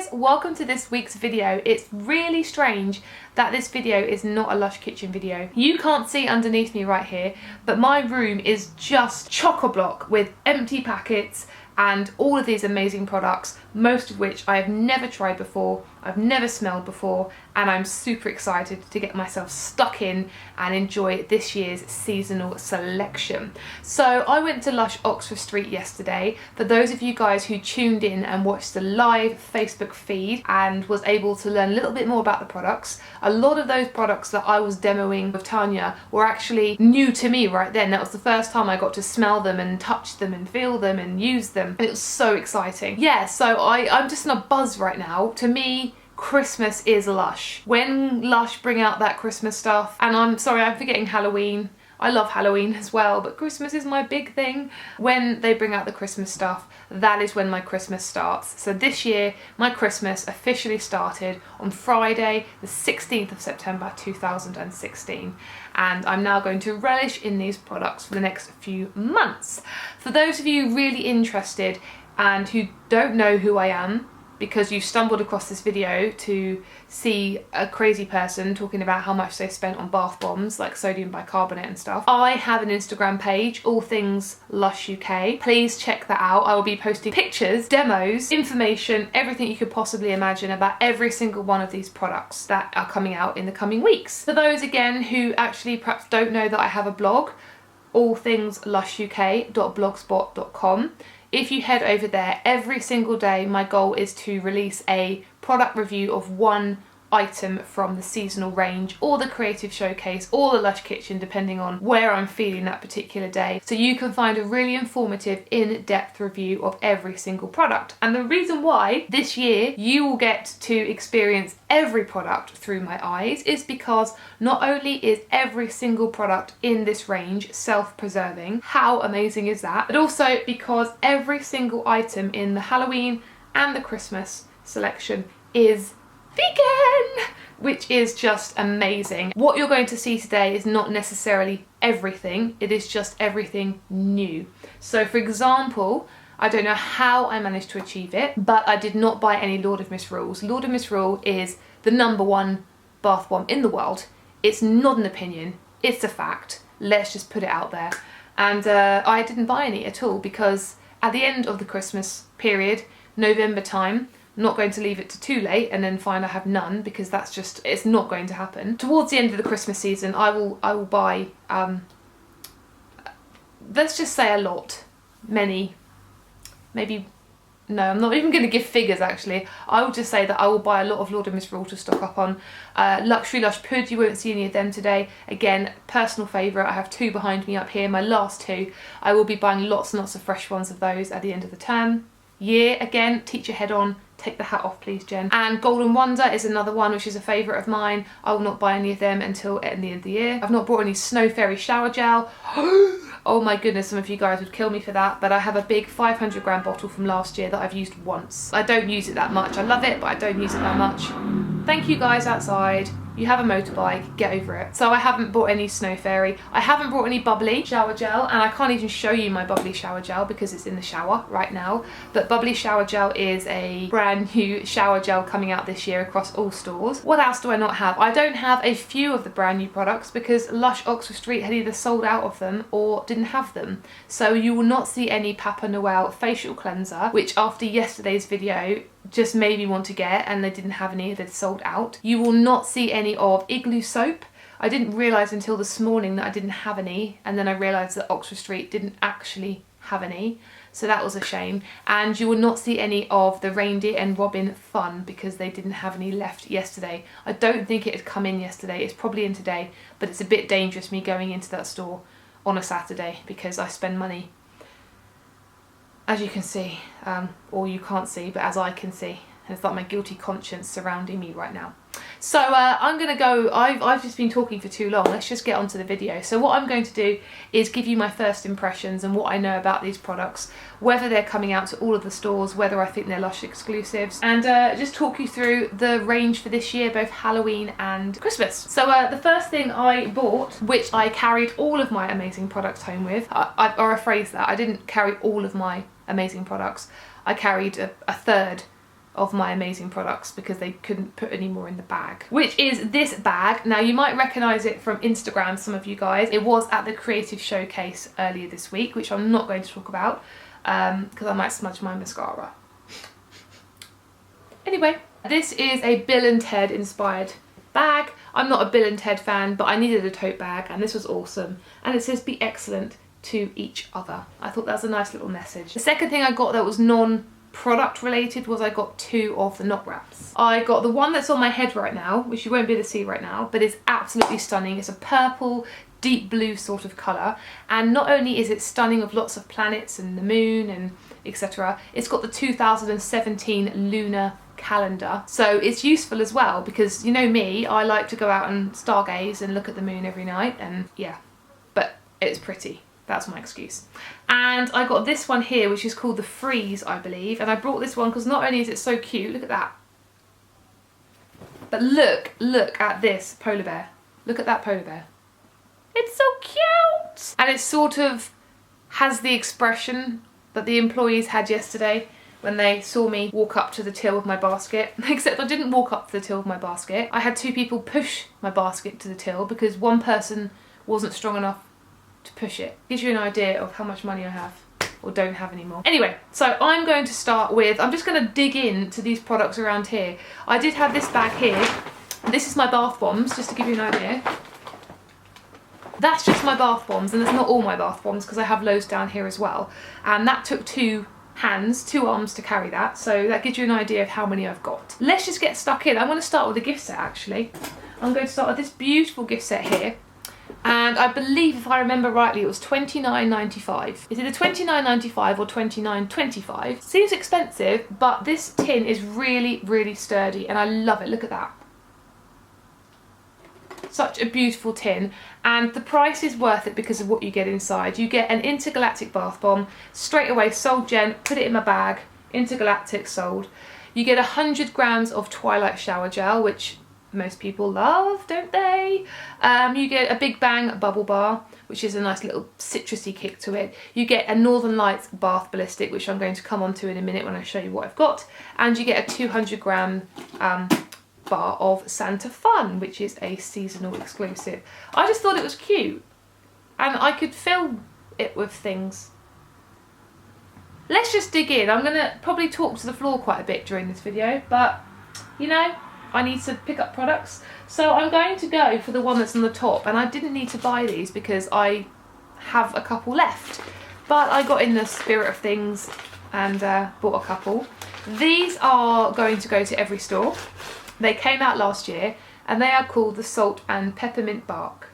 guys, welcome to this week's video. It's really strange that this video is not a Lush kitchen video. You can't see underneath me right here, but my room is just chock-a-block with empty packets and all of these amazing products, most of which I have never tried before, I've never smelled before, and I'm super excited to get myself stuck in and enjoy this year's seasonal selection. So I went to Lush Oxford Street yesterday. For those of you guys who tuned in and watched the live Facebook feed and was able to learn a little bit more about the products, a lot of those products that I was demoing with Tanya were actually new to me right then. That was the first time I got to smell them and touch them and feel them and use them. And it was so exciting. Yeah, so I'm just in a buzz right now. To me, Christmas is Lush. When Lush bring out that Christmas stuff, and I'm sorry, I'm forgetting Halloween. I love Halloween as well, but Christmas is my big thing. When they bring out the Christmas stuff, that is when my Christmas starts. So this year, my Christmas officially started on Friday, the 16th of September 2016. And I'm now going to relish in these products for the next few months. For those of you really interested and who don't know who I am, because you stumbled across this video to see a crazy person talking about how much they spent on bath bombs like sodium bicarbonate and stuff, I have an Instagram page, all things Lush UK. Please check that out. I will be posting pictures, demos, information, everything you could possibly imagine about every single one of these products that are coming out in the coming weeks. For those again who actually perhaps don't know that I have a blog, allthingslushuk.blogspot.com. If you head over there, every single day my goal is to release a product review of one item from the seasonal range or the creative showcase or the Lush kitchen, depending on where I'm feeling that particular day. So you can find a really informative, in-depth review of every single product. And the reason why this year you will get to experience every product through my eyes is because not only is every single product in this range self-preserving, how amazing is that, but also because every single item in the Halloween and the Christmas selection is vegan, which is just amazing. What you're going to see today is not necessarily everything, it is just everything new. So for example, I don't know how I managed to achieve it, but I did not buy any Lord of Misrules. Lord of Misrule is the #1 bath bomb in the world. It's not an opinion, it's a fact. Let's just put it out there. And I didn't buy any at all because at the end of the Christmas period, November time, I'm not going to leave it to too late and then find I have none, because that's just, it's not going to happen. Towards the end of the Christmas season, I will buy, let's just say a lot, many, maybe, no, I'm not even going to give figures actually. I will just say that I will buy a lot of Lord of Misrule to stock up on. Luxury Lush Pud, you won't see any of them today. Again, personal favourite, I have 2 behind me up here, my last 2. I will be buying lots and lots of fresh ones of those at the end of the term. Year, again, teach your head on. Take the hat off please, Jen. And Golden Wonder is another one which is a favourite of mine. I will not buy any of them until at the end of the year. I've not bought any Snow Fairy shower gel. Oh my goodness, some of you guys would kill me for that, but I have a big 500g bottle from last year that I've used once. I don't use it that much. I love it, but I don't use it that much. Thank you guys outside. You have a motorbike, get over it. So I haven't bought any Snow Fairy. I haven't brought any bubbly shower gel, and I can't even show you my bubbly shower gel because it's in the shower right now. But bubbly shower gel is a brand new shower gel coming out this year across all stores. What else do I not have? I don't have a few of the brand new products because Lush Oxford Street had either sold out of them or didn't have them. So you will not see any Papa Noel facial cleanser, which after yesterday's video just made me want to get, and they didn't have any, they'd sold out. You will not see any of Igloo soap. I didn't realise until this morning that I didn't have any, and then I realised that Oxford Street didn't actually have any, so that was a shame. And you will not see any of the Reindeer and Robin Fun because they didn't have any left yesterday. I don't think it had come in yesterday, it's probably in today, but it's a bit dangerous me going into that store on a Saturday because I spend money, as you can see, or you can't see, but as I can see. And it's like my guilty conscience surrounding me right now. So I'm gonna go, I've just been talking for too long, let's just get onto the video. So what I'm going to do is give you my first impressions and what I know about these products, whether they're coming out to all of the stores, whether I think they're Lush exclusives, and just talk you through the range for this year, both Halloween and Christmas. So the first thing I bought, which I carried all of my amazing products home with, I rephrase that, I didn't carry all of my amazing products, I carried a third of my amazing products because they couldn't put any more in the bag, which is this bag. Now you might recognise it from Instagram, some of you guys. It was at the Creative Showcase earlier this week, which I'm not going to talk about because I might smudge my mascara. Anyway, this is a Bill and Ted inspired bag. I'm not a Bill and Ted fan, but I needed a tote bag and this was awesome. And it says be excellent to each other. I thought that was a nice little message. The second thing I got that was non-product related was I got 2 of the knot wraps. I got the one that's on my head right now, which you won't be able to see right now, but it's absolutely stunning. It's a purple, deep blue sort of colour. And not only is it stunning with lots of planets and the moon and etc., it's got the 2017 lunar calendar, so it's useful as well because you know me, I like to go out and stargaze and look at the moon every night, and yeah, but it's pretty. That's my excuse. And I got this one here, which is called the Freeze, I believe, and I brought this one because not only is it so cute, look at that, but look at this polar bear. Look at that polar bear. It's so cute, and it sort of has the expression that the employees had yesterday when they saw me walk up to the till with my basket, except I didn't walk up to the till with my basket. I had 2 people push my basket to the till because one person wasn't strong enough to push it. Gives you an idea of how much money I have or don't have anymore. Anyway, so I'm going to start with, I'm just going to dig into these products around here. I did have this bag here. This is my bath bombs, just to give you an idea. That's just my bath bombs, and it's not all my bath bombs because I have loads down here as well. And that took 2 hands, 2 arms to carry that, so that gives you an idea of how many I've got. Let's just get stuck in. I want to start with a gift set actually. I'm going to start with this beautiful gift set here, and I believe if I remember rightly it was $29.95. Is it a $29.95 or $29.25? Seems expensive, but this tin is really sturdy and I love it. Look at that. Such a beautiful tin, and the price is worth it because of what you get inside. You get an intergalactic bath bomb, straight away sold gen, put it in my bag, intergalactic sold. You get 100 grams of Twilight shower gel, which most people love, don't they? You get a Big Bang bubble bar, which is a nice little citrusy kick to it. You get a Northern Lights bath ballistic, which I'm going to come on to in a minute when I show you what I've got, and you get a 200 gram bar of Santa Fun, which is a seasonal exclusive. I just thought it was cute and I could fill it with things. Let's just dig in. I'm gonna probably talk to the floor quite a bit during this video, but you know, I need to pick up products, so I'm going to go for the one that's on the top. And I didn't need to buy these because I have a couple left, but I got in the spirit of things and bought a couple. These are going to go to every store. They came out last year and they are called the Salt and Peppermint Bark.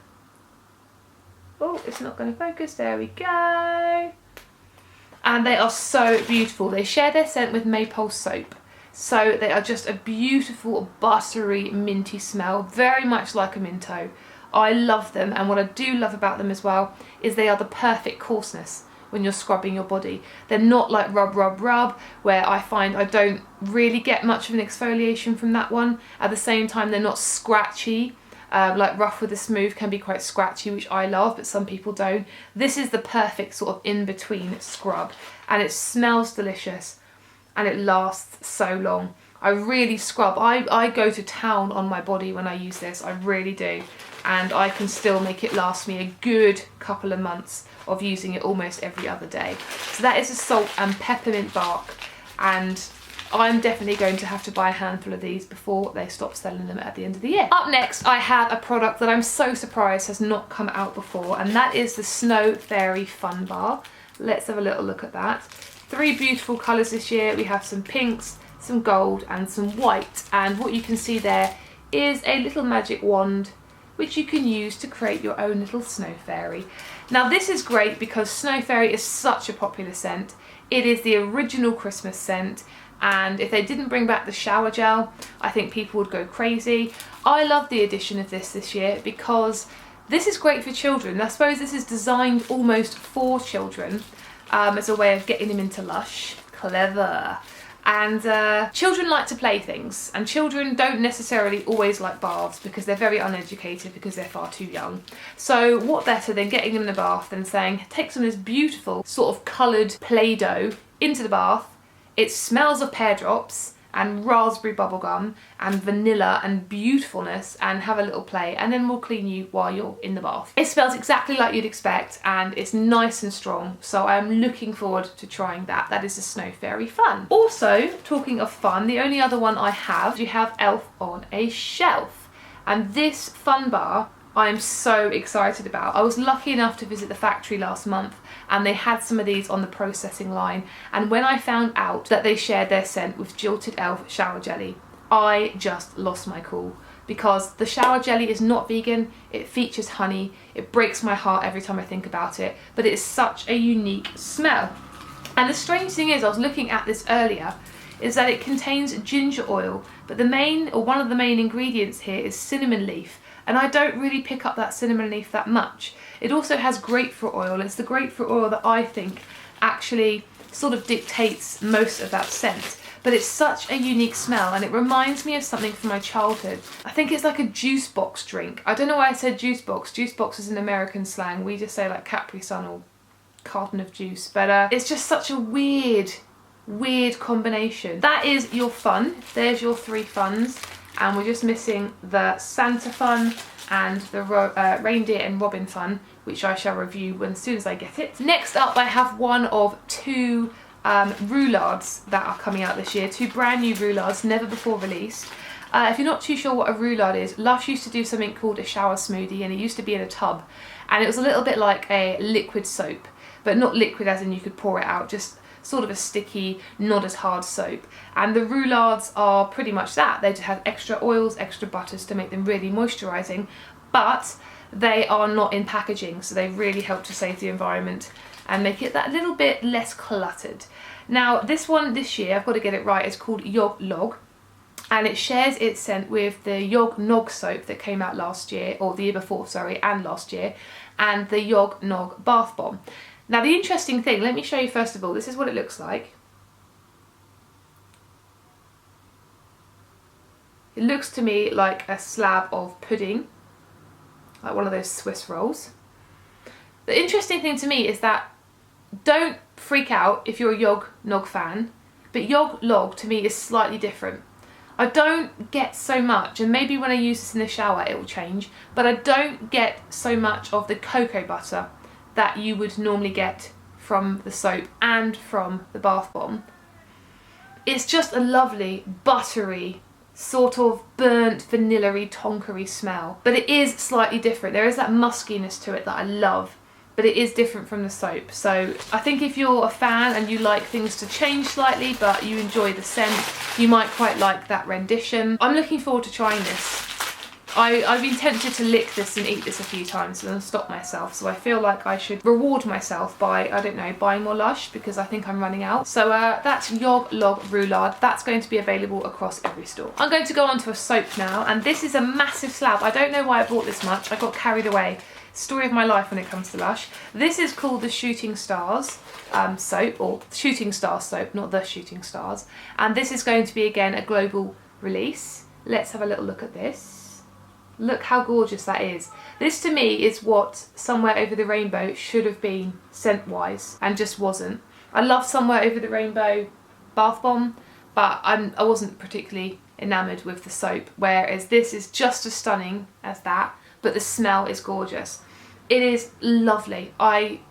Oh, it's not going to focus. There we go. And they are so beautiful. They share their scent with Maypole soap. So they are just a beautiful buttery minty smell, very much like a Minto. I love them, and what I do love about them as well is they are the perfect coarseness when you're scrubbing your body. They're not like rub, where I find I don't really get much of an exfoliation from that one. At the same time, they're not scratchy. Like Rough with the Smooth can be quite scratchy, which I love, but some people don't. This is the perfect sort of in-between scrub, and it smells delicious and it lasts so long. I really scrub. I go to town on my body when I use this, I really do. And I can still make it last me a good couple of months of using it almost every other day. So that is a Salt and Peppermint Bark, and I'm definitely going to have to buy a handful of these before they stop selling them at the end of the year. Up next, I have a product that I'm so surprised has not come out before, and that is the Snow Fairy Fun Bar. Let's have a little look at that. 3 beautiful colours this year. We have some pinks, some gold and some white, and what you can see there is a little magic wand which you can use to create your own little snow fairy. Now this is great because Snow Fairy is such a popular scent. It is the original Christmas scent, and if they didn't bring back the shower gel, I think people would go crazy. I love the addition of this year because this is great for children. I suppose this is designed almost for children as a way of getting them into Lush. Clever. And children like to play things, and children don't necessarily always like baths because they're very uneducated because they're far too young. So what better than getting them in the bath than saying, take some of this beautiful sort of coloured Play-Doh into the bath. It smells of pear drops and raspberry bubblegum and vanilla and beautifulness, and have a little play, and then we'll clean you while you're in the bath. It smells exactly like you'd expect, and it's nice and strong, so I'm looking forward to trying that. That is a Snow Fairy fun. Also, talking of fun, the only other one I have, you have Elf on a Shelf, and this fun bar I'm so excited about. I was lucky enough to visit the factory last month, and they had some of these on the processing line, and when I found out that they shared their scent with Jilted Elf shower jelly, I just lost my cool, because the shower jelly is not vegan, it features honey, it breaks my heart every time I think about it, but it is such a unique smell. And the strange thing is, I was looking at this earlier, is that it contains ginger oil, but the main, or one of the main ingredients here is cinnamon leaf, and I don't really pick up that cinnamon leaf that much. It also has grapefruit oil. It's the grapefruit oil that I think actually sort of dictates most of that scent. But it's such a unique smell, and it reminds me of something from my childhood. I think it's like a juice box drink. I don't know why I said juice box. Juice box is an American slang. We just say like Capri Sun or carton of juice. But it's just such a weird combination. That is your fun. There's your 3 funs. And we're just missing the Santa fun and the reindeer and robin fun, which I shall review as soon as I get it. Next up, I have one of 2 roulards that are coming out this year, 2 brand new roulards, never before released. If you're not too sure what a roulade is, Lush used to do something called a shower smoothie, and it used to be in a tub, and it was a little bit like a liquid soap, but not liquid as in you could pour it out, just sort of a sticky, not as hard soap. And the roulards are pretty much that. They just have extra oils, extra butters to make them really moisturising, but they are not in packaging, so they really help to save the environment and make it that little bit less cluttered. Now this one this year, I've got to get it right, it's called Yog Log, and it shares its scent with the Yog Nog soap that came out last year, or the year before, sorry, and last year, and the Yog Nog bath bomb. Now the interesting thing, let me show you first of all, this is what it looks like. It looks to me like a slab of pudding, like one of those Swiss rolls. The interesting thing to me is that, don't freak out if you're a Yog Nog fan, but Yog Log to me is slightly different. I don't get so much, and maybe when I use this in the shower it will change, but I don't get so much of the cocoa butter that you would normally get from the soap and from the bath bomb. It's just a lovely, buttery, sort of burnt, vanilla-y, tonkery smell. But it is slightly different. There is that muskiness to it that I love, but it is different from the soap. So I think if you're a fan and you like things to change slightly, but you enjoy the scent, you might quite like that rendition. I'm looking forward to trying this. I've been tempted to lick this and eat this a few times and then stop myself, so I feel like I should reward myself by, I don't know, buying more Lush, because I think I'm running out. So that's Yog Log Roulade. That's going to be available across every store. I'm going to go on to a soap now, and this is a massive slab. I don't know why I bought this much. I got carried away. Story of my life when it comes to Lush. This is called the Shooting Stars soap, or Shooting Star soap, not the Shooting Stars. And this is going to be, again, a global release. Let's have a little look at this. Look how gorgeous that is. This to me is what Somewhere Over the Rainbow should have been scent-wise, and just wasn't. I love Somewhere Over the Rainbow bath bomb, but I wasn't particularly enamoured with the soap, whereas this is just as stunning as that, but the smell is gorgeous. It is lovely. I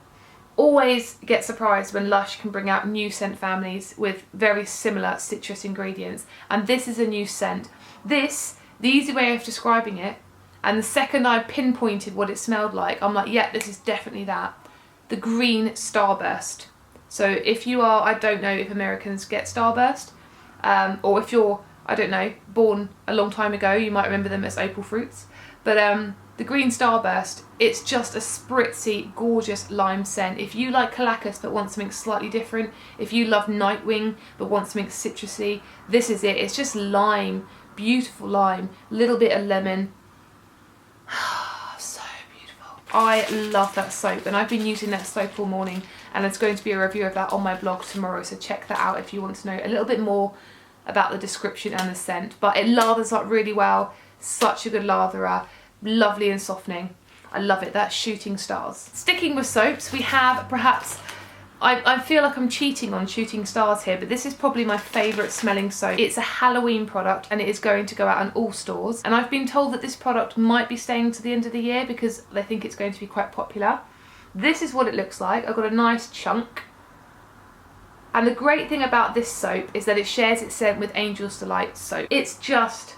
always get surprised when Lush can bring out new scent families with very similar citrus ingredients, and this is a new scent. This, the easy way of describing it, and the second I pinpointed what it smelled like, I'm like, yeah, this is definitely that. The green starburst. So if you are, I don't know if Americans get starburst, or if you're, I don't know, born a long time ago, you might remember them as opal fruits. But the green starburst, it's just a spritzy, gorgeous lime scent. If you like Calacus but want something slightly different, if you love Nightwing but want something citrusy, this is it. It's just lime. Beautiful lime, little bit of lemon. So beautiful. I love that soap, and I've been using that soap all morning, and there's going to be a review of that on my blog tomorrow, so check that out if you want to know a little bit more about the description and the scent. But it lathers up really well, such a good latherer, lovely and softening. I love it. That's Shooting Stars. Sticking with soaps, we have perhaps I feel like I'm cheating on shooting stars here, but this is probably my favourite smelling soap. It's a Halloween product and it is going to go out in all stores. And I've been told that this product might be staying to the end of the year because they think it's going to be quite popular. This is what it looks like. I've got a nice chunk. And the great thing about this soap is that it shares its scent with Angel's Delight soap. It's just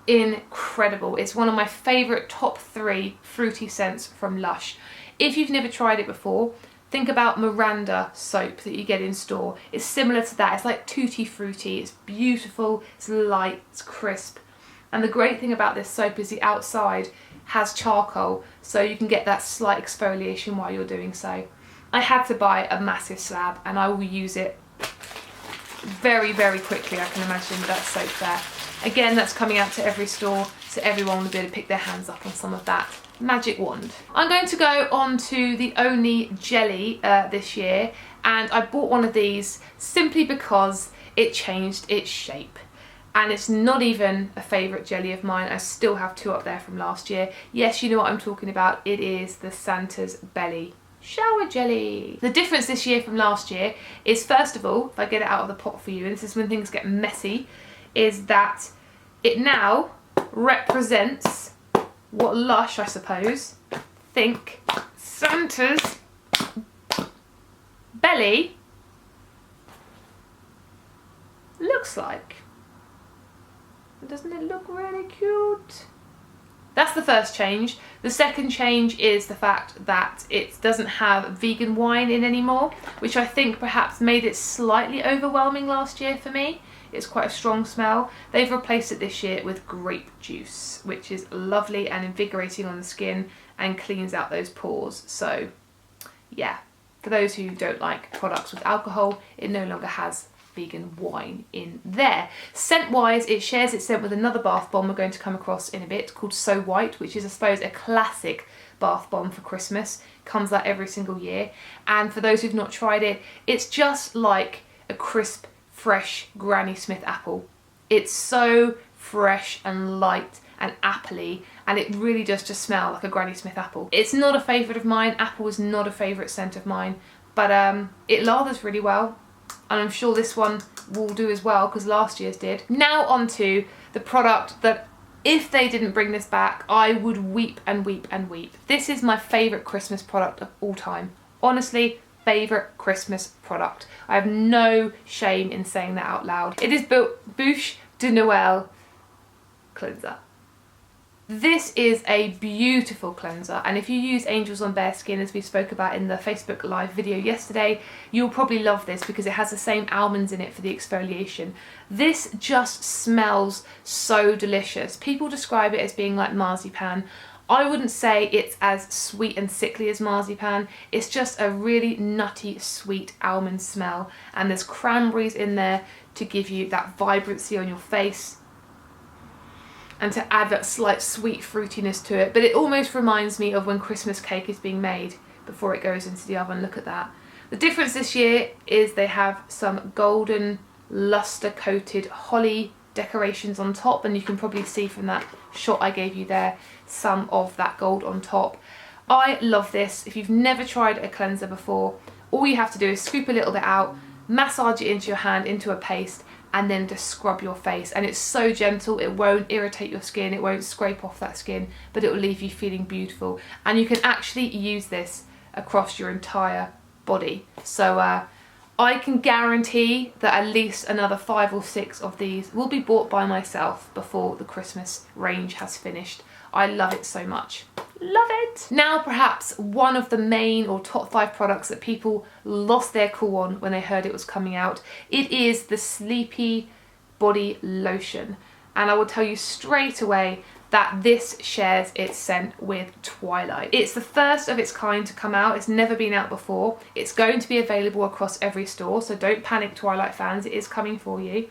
incredible. It's one of my favourite top 3 fruity scents from Lush. If you've never tried it before, think about Miranda soap that you get in store. It's similar to that. It's like tutti frutti. It's beautiful, it's light, it's crisp. And the great thing about this soap is the outside has charcoal, so you can get that slight exfoliation while you're doing so. I had to buy a massive slab and I will use it very, very quickly. I can imagine that soap there. Again, that's coming out to every store, so everyone will be able to pick their hands up on some of that magic wand. I'm going to go on to the Only Jelly this year, and I bought one of these simply because it changed its shape. And it's not even a favourite jelly of mine. I still have 2 up there from last year. Yes, you know what I'm talking about. It is the Santa's Belly shower jelly. The difference this year from last year is, first of all, if I get it out of the pot for you, and this is when things get messy, is that it now represents what Lush, I suppose, think Santa's belly looks like. Doesn't it look really cute? That's the first change. The second change is the fact that it doesn't have vegan wine in anymore, which I think perhaps made it slightly overwhelming last year for me. It's quite a strong smell. They've replaced it this year with grape juice, which is lovely and invigorating on the skin and cleans out those pores. So yeah, for those who don't like products with alcohol, it no longer has vegan wine in there. Scent wise, it shares its scent with another bath bomb we're going to come across in a bit called So White, which is I suppose a classic bath bomb for Christmas. Comes out every single year, and for those who've not tried it, it's just like a crisp, fresh Granny Smith apple. It's so fresh and light and appley, and it really does just smell like a Granny Smith apple. It's not a favourite of mine. Apple is not a favourite scent of mine, but it lathers really well, and I'm sure this one will do as well because last year's did. Now onto the product that if they didn't bring this back, I would weep and weep and weep. This is my favourite Christmas product of all time. Honestly, favourite Christmas product. I have no shame in saying that out loud. It is Bouche de Noël cleanser. This is a beautiful cleanser, and if you use Angels on Bare Skin, as we spoke about in the Facebook Live video yesterday, you'll probably love this because it has the same almonds in it for the exfoliation. This just smells so delicious. People describe it as being like marzipan. I wouldn't say it's as sweet and sickly as marzipan. It's just a really nutty, sweet almond smell, and there's cranberries in there to give you that vibrancy on your face and to add that slight sweet fruitiness to it. But it almost reminds me of when Christmas cake is being made before it goes into the oven. Look at that. The difference this year is they have some golden luster coated holly decorations on top, and you can probably see from that shot I gave you there some of that gold on top. I love this. If you've never tried a cleanser before, all you have to do is scoop a little bit out, massage it into your hand into a paste, and then just scrub your face. And it's so gentle, it won't irritate your skin, it won't scrape off that skin, but it will leave you feeling beautiful. And you can actually use this across your entire body. So I can guarantee that at least another 5 or 6 of these will be bought by myself before the Christmas range has finished. I love it so much. Love it! Now perhaps one of the main or top 5 products that people lost their cool on when they heard it was coming out. It is the Sleepy Body Lotion. And I will tell you straight away that this shares its scent with Twilight. It's the first of its kind to come out. It's never been out before. It's going to be available across every store, so don't panic, Twilight fans. It is coming for you.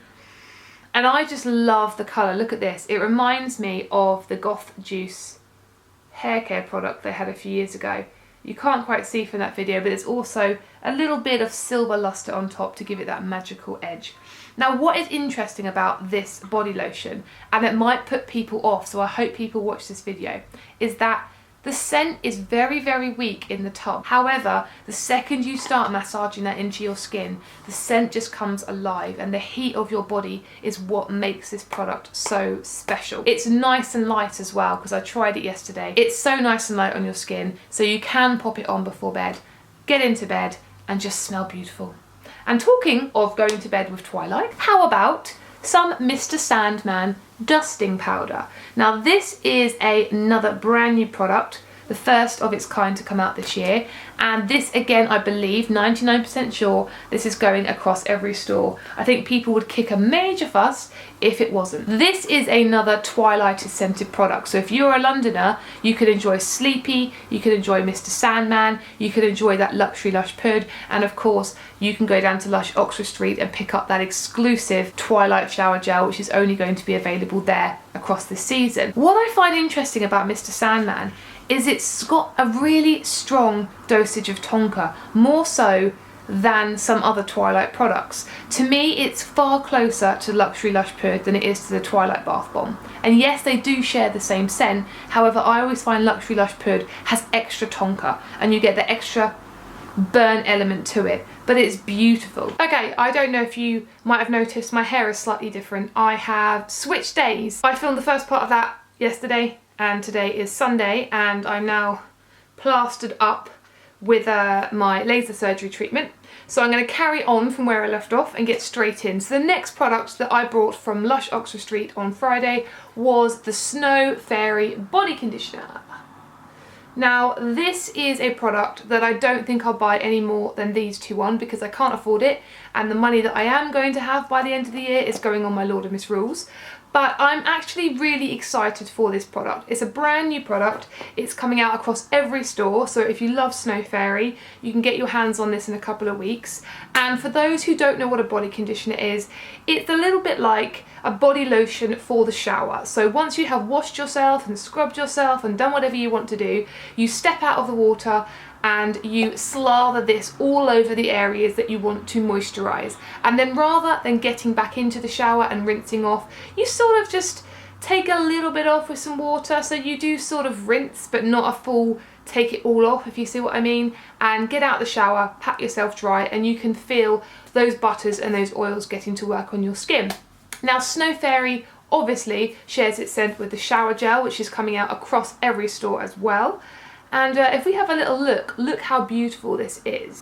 And I just love the colour. Look at this. It reminds me of the Goth Juice hair care product they had a few years ago. You can't quite see from that video, but it's also a little bit of silver luster on top to give it that magical edge. Now what is interesting about this body lotion, and it might put people off, so I hope people watch this video, is that The scent is very, very weak in the tub. However, the second you start massaging that into your skin, the scent just comes alive, and the heat of your body is what makes this product so special. It's nice and light as well, because I tried it yesterday. It's so nice and light on your skin, so you can pop it on before bed, get into bed, and just smell beautiful. And talking of going to bed with twilight, how about some Mr. Sandman dusting powder? Now this is another brand new product, the first of its kind to come out this year, and this again, I believe 99% sure this is going across every store. I think people would kick a major fuss if it wasn't. This is another twilight scented product, so if you're a Londoner, you could enjoy Sleepy, you could enjoy Mr. Sandman, you could enjoy that Luxury Lush Pud, and of course you can go down to Lush Oxford Street and pick up that exclusive Twilight Shower Gel, which is only going to be available there across this season. What I find interesting about Mr. Sandman is it's got a really strong dosage of tonka, more so than some other Twilight products. To me, it's far closer to Luxury Lush Pud than it is to the Twilight Bath Bomb. And yes, they do share the same scent, however, I always find Luxury Lush Pud has extra tonka, and you get the extra burn element to it, but it's beautiful. Okay, I don't know if you might have noticed, my hair is slightly different. I have switched days. I filmed the first part of that yesterday, and today is Sunday, and I'm now plastered up with my laser surgery treatment. So I'm going to carry on from where I left off and get straight in. So the next product that I brought from Lush Oxford Street on Friday was the Snow Fairy Body Conditioner. Now this is a product that I don't think I'll buy any more than these two on, because I can't afford it, and the money that I am going to have by the end of the year is going on my Lord of Miss Rules. But I'm actually really excited for this product. It's a brand new product. It's coming out across every store, so if you love Snow Fairy, you can get your hands on this in a couple of weeks. And for those who don't know what a body conditioner is, it's a little bit like a body lotion for the shower. So once you have washed yourself and scrubbed yourself and done whatever you want to do, you step out of the water and you slather this all over the areas that you want to moisturize. And then rather than getting back into the shower and rinsing off, you sort of just take a little bit off with some water. So you do sort of rinse, but not a full take it all off, if you see what I mean, and get out the shower, pat yourself dry, and you can feel those butters and those oils getting to work on your skin. Now Snow Fairy obviously shares its scent with the shower gel, which is coming out across every store as well. And if we have a little look how beautiful this is.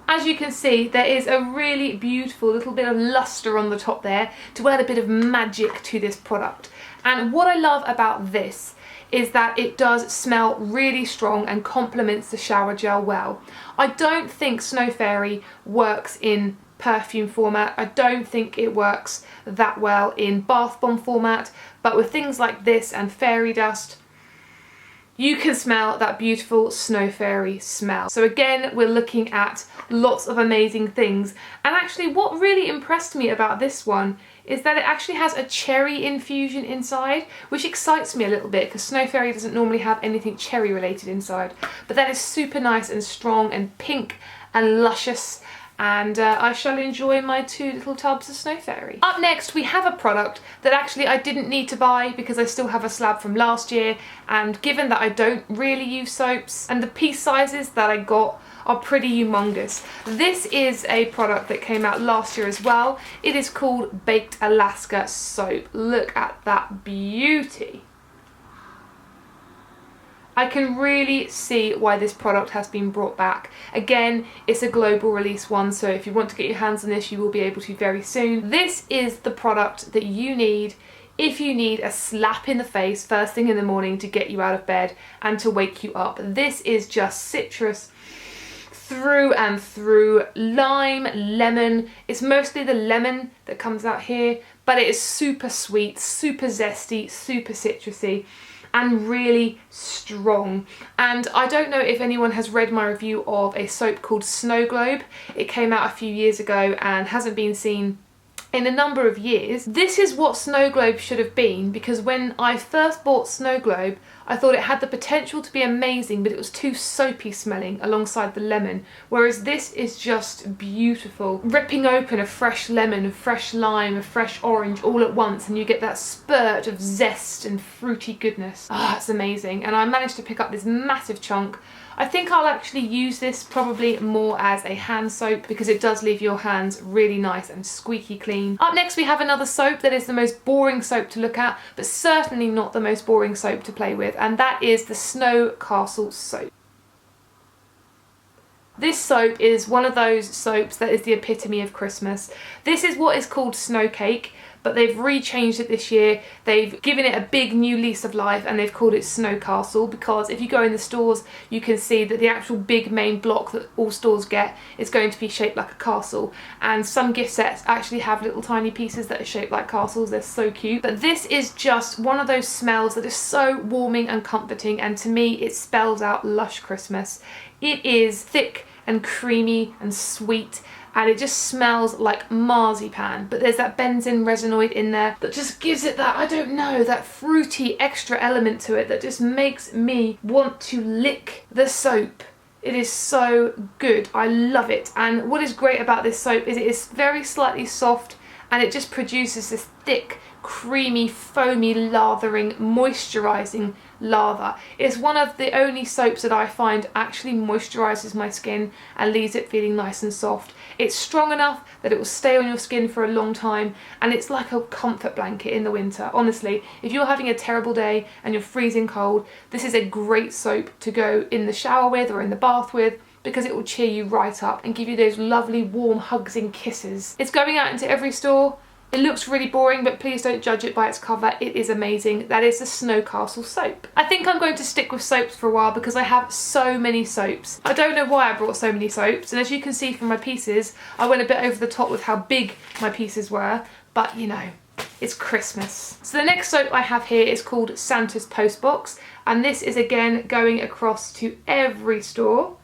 As you can see, there is a really beautiful little bit of luster on the top there to add a bit of magic to this product. And what I love about this is that it does smell really strong and complements the shower gel well. I don't think Snow Fairy works in perfume format. I don't think it works that well in bath bomb format, but with things like this and fairy dust, you can smell that beautiful Snow Fairy smell. So again, we're looking at lots of amazing things. And actually what really impressed me about this one is that it actually has a cherry infusion inside, which excites me a little bit because Snow Fairy doesn't normally have anything cherry related inside. But that is super nice and strong and pink and luscious, and I shall enjoy my 2 little tubs of Snow Fairy. Up next we have a product that actually I didn't need to buy because I still have a slab from last year, and given that I don't really use soaps and the piece sizes that I got are pretty humongous. This is a product that came out last year as well. It is called Baked Alaska Soap. Look at that beauty. I can really see why this product has been brought back. Again, it's a global release one, so if you want to get your hands on this, you will be able to very soon. This is the product that you need if you need a slap in the face first thing in the morning to get you out of bed and to wake you up. This is just citrus through and through, lime, lemon. It's mostly the lemon that comes out here, but it is super sweet, super zesty, super citrusy, and really strong. And I don't know if anyone has read my review of a soap called Snow Globe. It came out a few years ago and hasn't been seen in a number of years. This is what Snow Globe should have been, because when I first bought Snow Globe, I thought it had the potential to be amazing, but it was too soapy smelling alongside the lemon, whereas this is just beautiful. Ripping open a fresh lemon, a fresh lime, a fresh orange all at once, and you get that spurt of zest and fruity goodness. Ah, it's amazing. And I managed to pick up this massive chunk. I think I'll actually use this probably more as a hand soap, because it does leave your hands really nice and squeaky clean. Up next we have another soap that is the most boring soap to look at, but certainly not the most boring soap to play with, and that is the Snow Castle soap. This soap is one of those soaps that is the epitome of Christmas. This is what is called Snow Cake, but they've rechanged it this year. They've given it a big new lease of life and they've called it Snow Castle, because if you go in the stores you can see that the actual big main block that all stores get is going to be shaped like a castle, and some gift sets actually have little tiny pieces that are shaped like castles. They're so cute. But this is just one of those smells that is so warming and comforting, and to me it spells out Lush Christmas. It is thick and creamy and sweet, and it just smells like marzipan, but there's that benzene resinoid in there that just gives it that, I don't know, that fruity extra element to it that just makes me want to lick the soap. It is so good. I love it. And what is great about this soap is it is very slightly soft, and it just produces this thick, creamy, foamy, lathering, moisturising lather. It's one of the only soaps that I find actually moisturises my skin and leaves it feeling nice and soft. It's strong enough that it will stay on your skin for a long time, and it's like a comfort blanket in the winter. Honestly, if you're having a terrible day and you're freezing cold, this is a great soap to go in the shower with or in the bath with, because it will cheer you right up and give you those lovely warm hugs and kisses. It's going out into every store. It looks really boring, but please don't judge it by its cover. It is amazing. That is the Snow Castle soap. I think I'm going to stick with soaps for a while because I have so many soaps. I don't know why I brought so many soaps, and as you can see from my pieces, I went a bit over the top with how big my pieces were, but you know, it's Christmas. So the next soap I have here is called Santa's Postbox, and this is again going across to every store.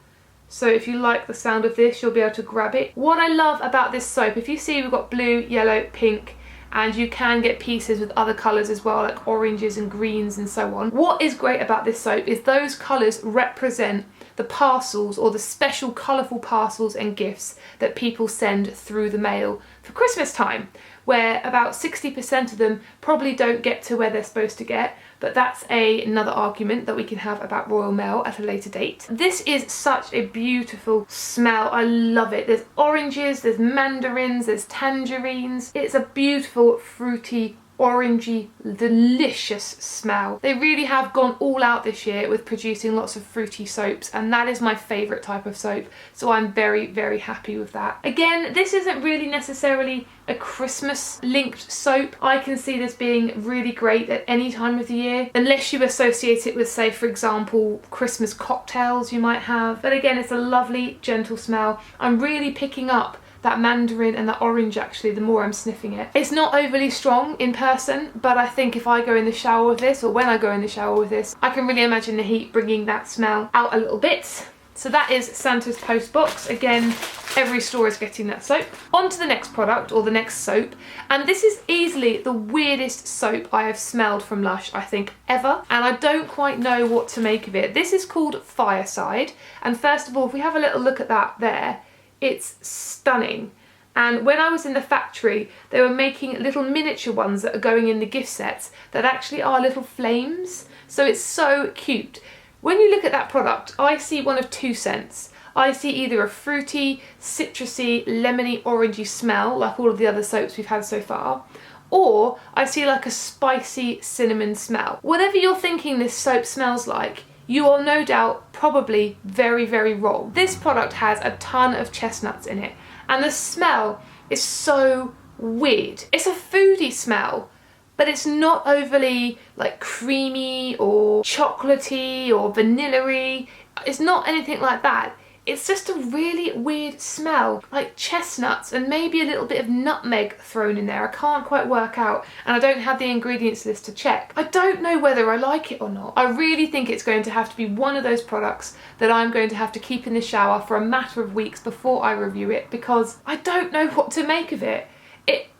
So if you like the sound of this, you'll be able to grab it. What I love about this soap, if you see we've got blue, yellow, pink, and you can get pieces with other colours as well, like oranges and greens and so on. What is great about this soap is those colours represent the parcels, or the special colourful parcels and gifts that people send through the mail for Christmas time, where about 60% of them probably don't get to where they're supposed to get, but that's another argument that we can have about Royal Mail at a later date. This is such a beautiful smell. I love it. There's oranges, there's mandarins, there's tangerines. It's a beautiful, fruity, orangey, delicious smell. They really have gone all out this year with producing lots of fruity soaps, and that is my favourite type of soap, so I'm very, very happy with that. Again, this isn't really necessarily a Christmas linked soap. I can see this being really great at any time of the year, unless you associate it with, say for example, Christmas cocktails you might have. But again, it's a lovely, gentle smell. I'm really picking up that mandarin and that orange actually the more I'm sniffing it. It's not overly strong in person, but I think if I go in the shower with this, or when I go in the shower with this, I can really imagine the heat bringing that smell out a little bit. So that is Santa's Postbox. Again, every store is getting that soap. On to the next product, or the next soap, and this is easily the weirdest soap I have smelled from Lush, I think, ever, and I don't quite know what to make of it. This is called Fireside, and first of all, if we have a little look at that there, it's stunning. And when I was in the factory, they were making little miniature ones that are going in the gift sets that actually are little flames. So it's so cute. When you look at that product, I see one of two scents. I see either a fruity, citrusy, lemony, orangey smell, like all of the other soaps we've had so far, or I see like a spicy cinnamon smell. Whatever you're thinking this soap smells like, you are no doubt probably very, very wrong. This product has a ton of chestnuts in it, and the smell is so weird. It's a foodie smell, but it's not overly like creamy or chocolatey or vanilla-y. It's not anything like that. It's just a really weird smell, like chestnuts and maybe a little bit of nutmeg thrown in there. I can't quite work out, and I don't have the ingredients list to check. I don't know whether I like it or not. I really think it's going to have to be one of those products that I'm going to have to keep in the shower for a matter of weeks before I review it, because I don't know what to make of it.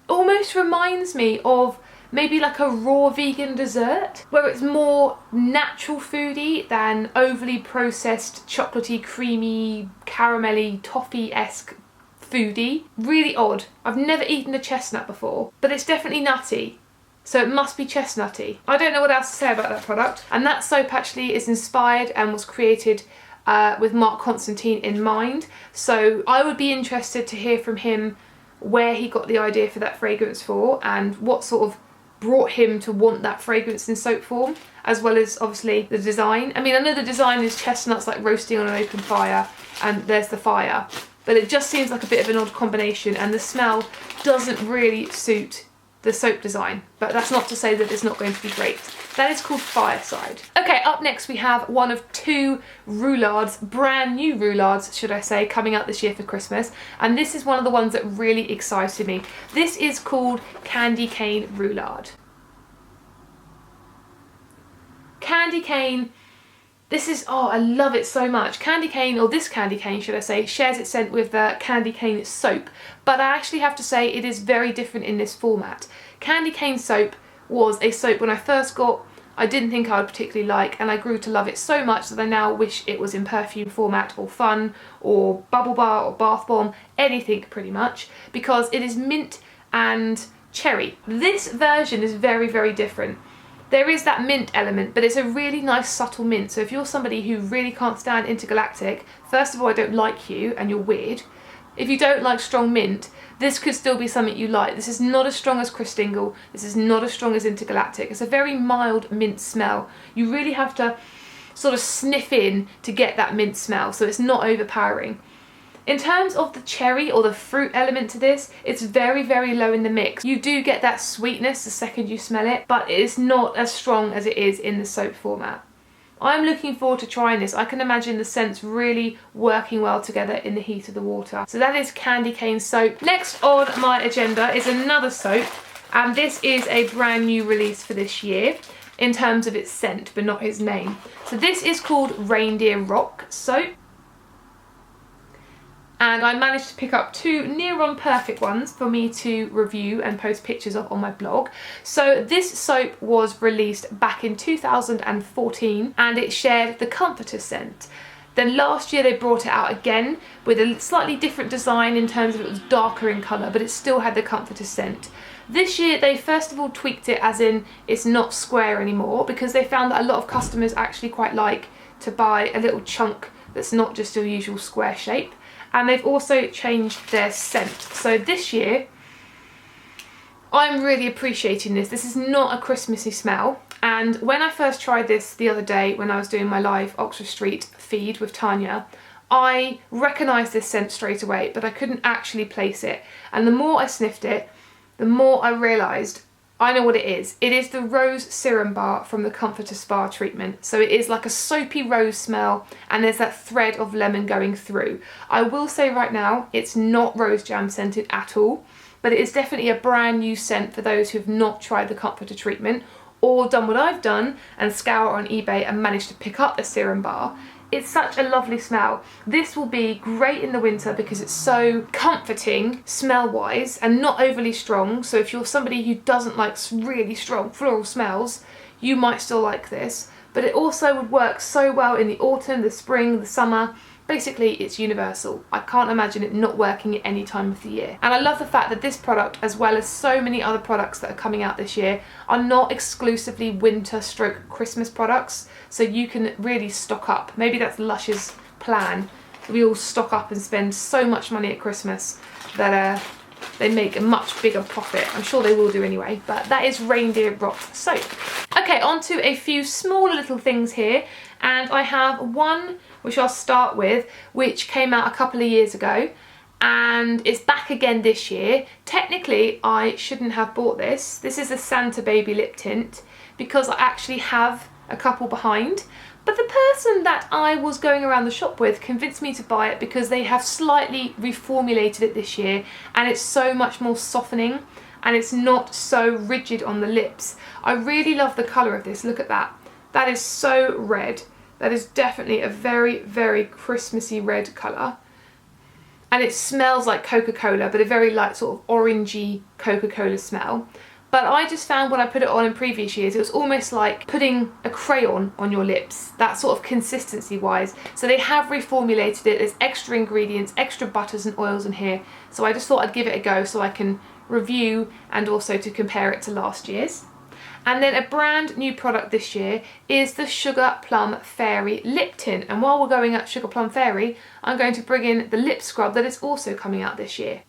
almost reminds me of maybe like a raw vegan dessert, where it's more natural foody than overly processed, chocolatey, creamy, caramelly, toffee-esque foody. Really odd. I've never eaten a chestnut before, but it's definitely nutty. So it must be chestnutty. I don't know what else to say about that product. And that soap actually is inspired and was created with Mark Constantine in mind. So I would be interested to hear from him where he got the idea for that fragrance for, and what sort of brought him to want that fragrance in soap form, as well as obviously the design. I mean, I know the design is chestnuts like roasting on an open fire, and there's the fire, but it just seems like a bit of an odd combination, and the smell doesn't really suit the soap design, but that's not to say that it's not going to be great. That is called Fireside. Okay, up next we have one of two Roulards, brand new Roulards, should I say, coming out this year for Christmas, and this is one of the ones that really excited me. This is called Candy Cane Roulard. Candy cane, this is, oh, I love it so much. Candy cane, or this candy cane should I say, shares its scent with the candy cane soap, but I actually have to say it is very different in this format. Candy cane soap was a soap when I first got, I didn't think I would particularly like, and I grew to love it so much that I now wish it was in perfume format, or fun, or bubble bar, or bath bomb, anything pretty much, because it is mint and cherry. This version is very, very different. There is that mint element, but it's a really nice subtle mint. So if you're somebody who really can't stand Intergalactic, first of all, I don't like you and you're weird. If you don't like strong mint, this could still be something you like. This is not as strong as Christingle. This is not as strong as Intergalactic. It's a very mild mint smell. You really have to sort of sniff in to get that mint smell, so it's not overpowering. In terms of the cherry or the fruit element to this, it's very, very low in the mix. You do get that sweetness the second you smell it, but it's not as strong as it is in the soap format. I'm looking forward to trying this. I can imagine the scents really working well together in the heat of the water. So that is Candy Cane Soap. Next on my agenda is another soap, and this is a brand new release for this year in terms of its scent, but not its name. So this is called Reindeer Rock Soap. And I managed to pick up two near on perfect ones for me to review and post pictures of on my blog. So this soap was released back in 2014 and it shared the Comforter scent. Then last year they brought it out again with a slightly different design in terms of it was darker in colour, but it still had the Comforter scent. This year they first of all tweaked it, as in it's not square anymore, because they found that a lot of customers actually quite like to buy a little chunk that's not just your usual square shape. And they've also changed their scent. So this year, I'm really appreciating this. This is not a Christmassy smell. And when I first tried this the other day when I was doing my live Oxford Street feed with Tanya, I recognised this scent straight away, but I couldn't actually place it. And the more I sniffed it, the more I realised I know what it is. It is the Rose Serum Bar from the Comforter Spa treatment. So it is like a soapy rose smell, and there's that thread of lemon going through. I will say right now, it's not rose jam scented at all, but it is definitely a brand new scent for those who have not tried the Comforter treatment or done what I've done and scour on eBay and managed to pick up the serum bar. It's such a lovely smell. This will be great in the winter because it's so comforting smell-wise and not overly strong. So if you're somebody who doesn't like really strong floral smells, you might still like this. But it also would work so well in the autumn, the spring, the summer. Basically, it's universal. I can't imagine it not working at any time of the year. And I love the fact that this product, as well as so many other products that are coming out this year, are not exclusively winter/Christmas products, so you can really stock up. Maybe that's Lush's plan. We all stock up and spend so much money at Christmas that they make a much bigger profit. I'm sure they will do anyway, but that is Reindeer Rock Soap. Okay, on to a few smaller little things here, and I have one which I'll start with, which came out a couple of years ago, and it's back again this year. Technically, I shouldn't have bought this. This is a Santa Baby lip tint, because I actually have a couple behind, but the person that I was going around the shop with convinced me to buy it because they have slightly reformulated it this year, and it's so much more softening, and it's not so rigid on the lips. I really love the colour of this. Look at that. That is so red. That is definitely a very, very Christmassy red colour. and it smells like Coca-Cola, but a very light sort of orangey Coca-Cola smell. But I just found when I put it on in previous years, it was almost like putting a crayon on your lips, that sort of consistency wise. So they have reformulated it. There's extra ingredients, extra butters and oils in here. So I just thought I'd give it a go so I can review and also to compare it to last year's. And then a brand new product this year is the Sugar Plum Fairy Lip Tint. And while we're going at Sugar Plum Fairy, I'm going to bring in the lip scrub that is also coming out this year.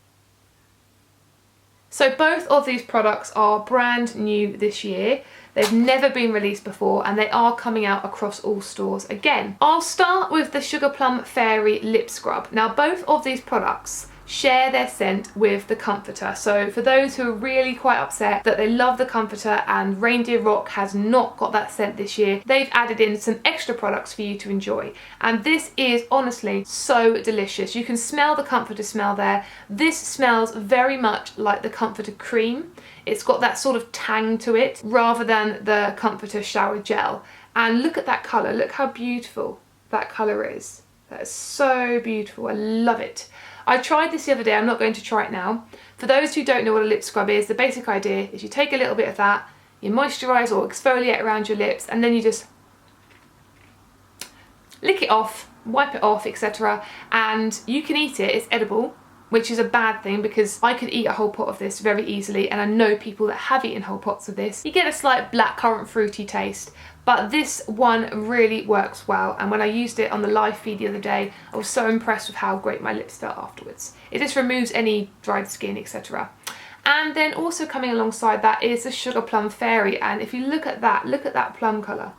So both of these products are brand new this year. They've never been released before and they are coming out across all stores again. I'll start with the Sugar Plum Fairy Lip Scrub. Now both of these products share their scent with the Comforter. So for those who are really quite upset that they love the Comforter and Reindeer Rock has not got that scent this year, they've added in some extra products for you to enjoy. And this is honestly so delicious. You can smell the Comforter smell there. This smells very much like the Comforter cream. It's got that sort of tang to it rather than the Comforter shower gel. And look at that colour. Look how beautiful that colour is. That is so beautiful. I love it. I tried this the other day, I'm not going to try it now. For those who don't know what a lip scrub is, the basic idea is you take a little bit of that, you moisturise or exfoliate around your lips, and then you just lick it off, wipe it off, etc. And you can eat it, it's edible, which is a bad thing because I could eat a whole pot of this very easily, and I know people that have eaten whole pots of this. You get a slight blackcurrant fruity taste, but this one really works well, and when I used it on the live feed the other day, I was so impressed with how great my lips felt afterwards. It just removes any dried skin, etc. And then also coming alongside that is the Sugar Plum Fairy, and if you look at that plum colour.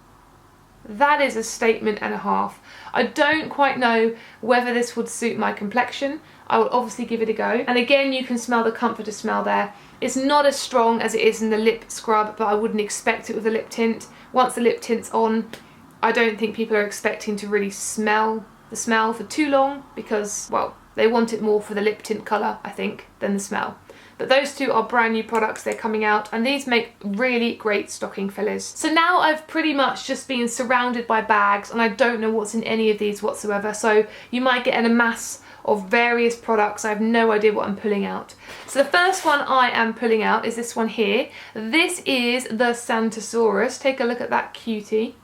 That is a statement and a half. I don't quite know whether this would suit my complexion. I will obviously give it a go. And again, you can smell the Comforter smell there. It's not as strong as it is in the lip scrub, but I wouldn't expect it with a lip tint. Once the lip tint's on, I don't think people are expecting to really smell the smell for too long because, well, they want it more for the lip tint colour, I think, than the smell. But those two are brand new products, they're coming out, and these make really great stocking fillers. So now I've pretty much just been surrounded by bags and I don't know what's in any of these whatsoever, so you might get a mass of various products. I have no idea what I'm pulling out. So the first one I am pulling out is this one here. This is the Santosaurus. Take a look at that cutie.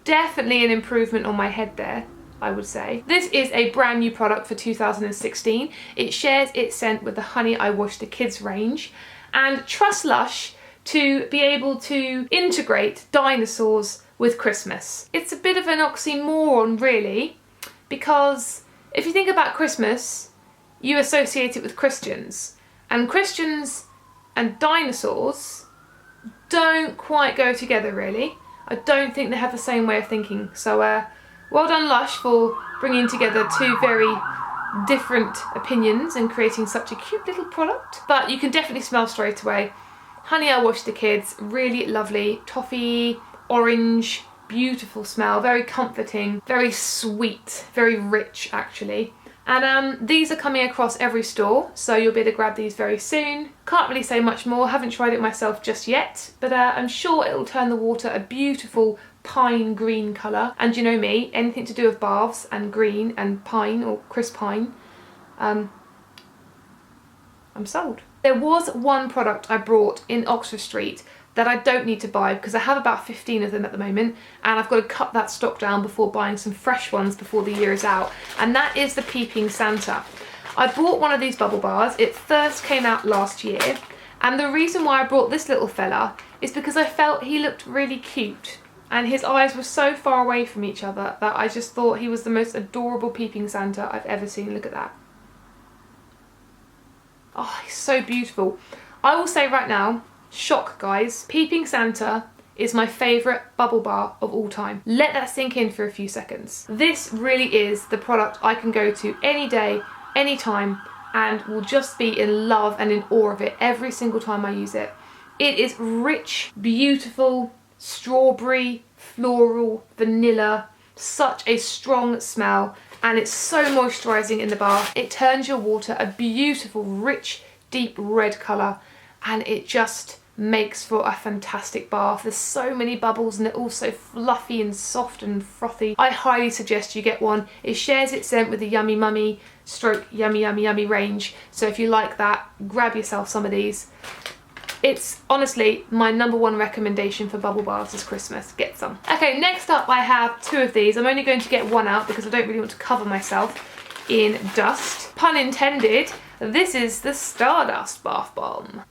Definitely an improvement on my head there, I would say. This is a brand new product for 2016. It shares its scent with the Honey I Wash the Kids range, and trust Lush to be able to integrate dinosaurs with Christmas. It's a bit of an oxymoron really, because if you think about Christmas, you associate it with Christians, and Christians and dinosaurs don't quite go together really. I don't think they have the same way of thinking, so well done Lush for bringing together two very different opinions and creating such a cute little product. But you can definitely smell straight away. Honey I Wash the Kids, really lovely, toffee, orange, beautiful smell, very comforting, very sweet, very rich actually. And these are coming across every store, so you'll be able to grab these very soon. Can't really say much more, haven't tried it myself just yet, but I'm sure it'll turn the water a beautiful pine green colour. And you know me, anything to do with baths and green and pine or crisp pine, I'm sold. There was one product I brought in Oxford Street that I don't need to buy because I have about 15 of them at the moment, and I've got to cut that stock down before buying some fresh ones before the year is out, and that is the Peeping Santa. I bought one of these bubble bars. It first came out last year, and the reason why I brought this little fella is because I felt he looked really cute, and his eyes were so far away from each other that I just thought he was the most adorable Peeping Santa I've ever seen. Look at that. Oh, he's so beautiful. I will say right now, shock guys, Peeping Santa is my favourite bubble bar of all time. Let that sink in for a few seconds. This really is the product I can go to any day, any time, and will just be in love and in awe of it every single time I use it. It is rich, beautiful, strawberry, floral, vanilla, such a strong smell, and it's so moisturising in the bath. It turns your water a beautiful, rich, deep red colour, and it just makes for a fantastic bath. There's so many bubbles and they're all so fluffy and soft and frothy. I highly suggest you get one. It shares its scent with the Yummy Mummy stroke yummy yummy yummy range. So if you like that, grab yourself some of these. It's honestly my #1 recommendation for bubble baths this Christmas. Get some. Okay, next up I have 2 of these. I'm only going to get one out because I don't really want to cover myself in dust. Pun intended. This is the Stardust Bath Bomb.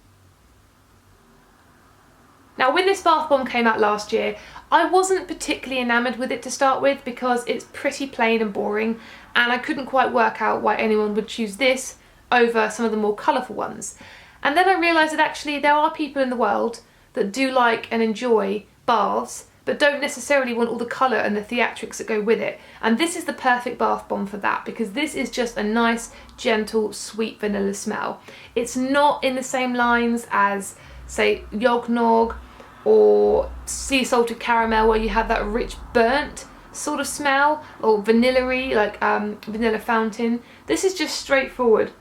Now when this bath bomb came out last year, I wasn't particularly enamoured with it to start with because it's pretty plain and boring, and I couldn't quite work out why anyone would choose this over some of the more colourful ones. And then I realised that actually there are people in the world that do like and enjoy baths, but don't necessarily want all the colour and the theatrics that go with it. And this is the perfect bath bomb for that, because this is just a nice, gentle, sweet vanilla smell. It's not in the same lines as, say, Yognog or sea salted caramel, where you have that rich burnt sort of smell, or vanilla-y, like vanilla fountain. This is just straightforward,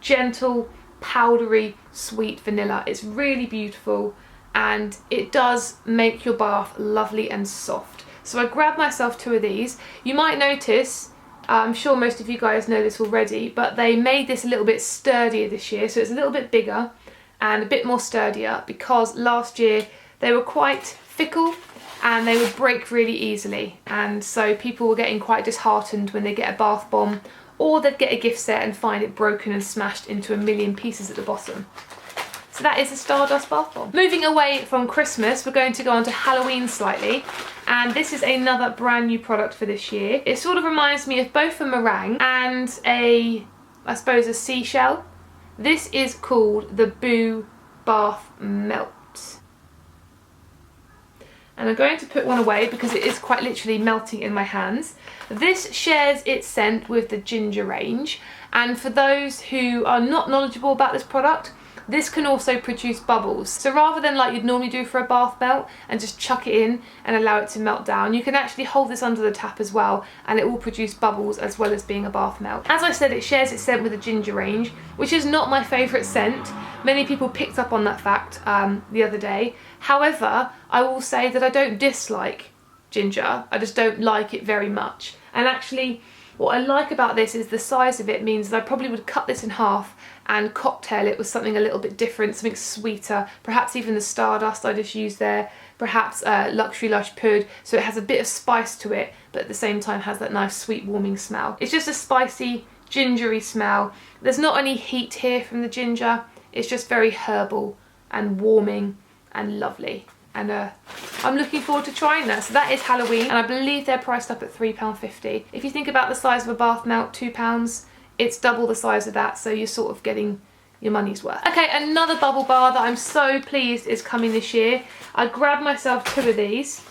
gentle, powdery, sweet vanilla. It's really beautiful, and it does make your bath lovely and soft. So I grabbed myself 2 of these. You might notice, I'm sure most of you guys know this already, but they made this a little bit sturdier this year, so it's a little bit bigger and a bit more sturdier, because last year they were quite fickle and they would break really easily, and so people were getting quite disheartened when they get a bath bomb, or they'd get a gift set and find it broken and smashed into a million pieces at the bottom. So that is a Stardust Bath Bomb. Moving away from Christmas, we're going to go on to Halloween slightly, and this is another brand new product for this year. It sort of reminds me of both a meringue and I suppose a seashell. This is called the Boo Bath Melt. And I'm going to put one away because it is quite literally melting in my hands. This shares its scent with the ginger range, and for those who are not knowledgeable about this product, this can also produce bubbles. So rather than like you'd normally do for a bath melt and just chuck it in and allow it to melt down, you can actually hold this under the tap as well, and it will produce bubbles as well as being a bath melt. As I said, it shares its scent with the ginger range, which is not my favourite scent. Many people picked up on that fact the other day. However, I will say that I don't dislike ginger, I just don't like it very much. And actually, what I like about this is the size of it means that I probably would cut this in half and cocktail it with something a little bit different, something sweeter, perhaps even the Stardust I just used there, perhaps Luxury Lush Pud, so it has a bit of spice to it, but at the same time has that nice sweet warming smell. It's just a spicy, gingery smell. There's not any heat here from the ginger, it's just very herbal and warming and lovely. And I'm looking forward to trying that. So that is Halloween, and I believe they're priced up at £3.50. If you think about the size of a bath melt, £2, it's double the size of that, so you're sort of getting your money's worth. Okay, another bubble bar that I'm so pleased is coming this year. I grabbed myself 2 of these.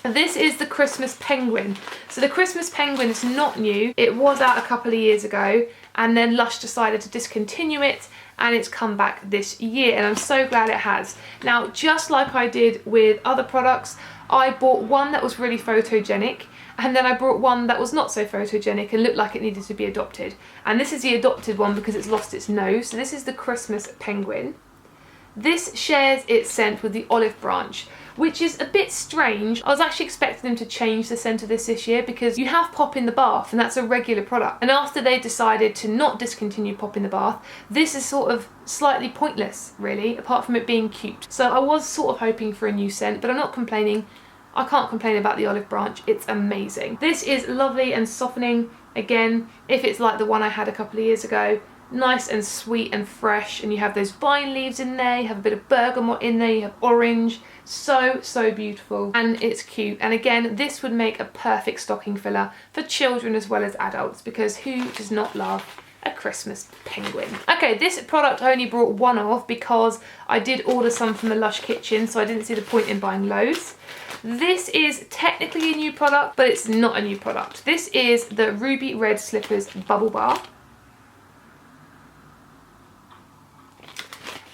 This is the Christmas Penguin. So the Christmas Penguin is not new. It was out a couple of years ago, and then Lush decided to discontinue it, and it's come back this year, and I'm so glad it has. Now, just like I did with other products, I bought one that was really photogenic, and then I bought one that was not so photogenic and looked like it needed to be adopted. And this is the adopted one because it's lost its nose. So this is the Christmas Penguin. This shares its scent with the olive branch, which is a bit strange. I was actually expecting them to change the scent of this year, because you have Pop in the Bath and that's a regular product. And after they decided to not discontinue Pop in the Bath, this is sort of slightly pointless, really, apart from it being cute. So I was sort of hoping for a new scent, but I'm not complaining. I can't complain about the olive branch, it's amazing. This is lovely and softening. Again, if it's like the one I had a couple of years ago, nice and sweet and fresh, and you have those vine leaves in there, you have a bit of bergamot in there, you have orange. So beautiful, and it's cute. And again, this would make a perfect stocking filler for children as well as adults, because who does not love a Christmas penguin? Okay, this product I only brought one of because I did order some from the Lush kitchen, so I didn't see the point in buying loads. This is technically a new product, but it's not a new product. This is the Ruby Red Slippers Bubble Bar.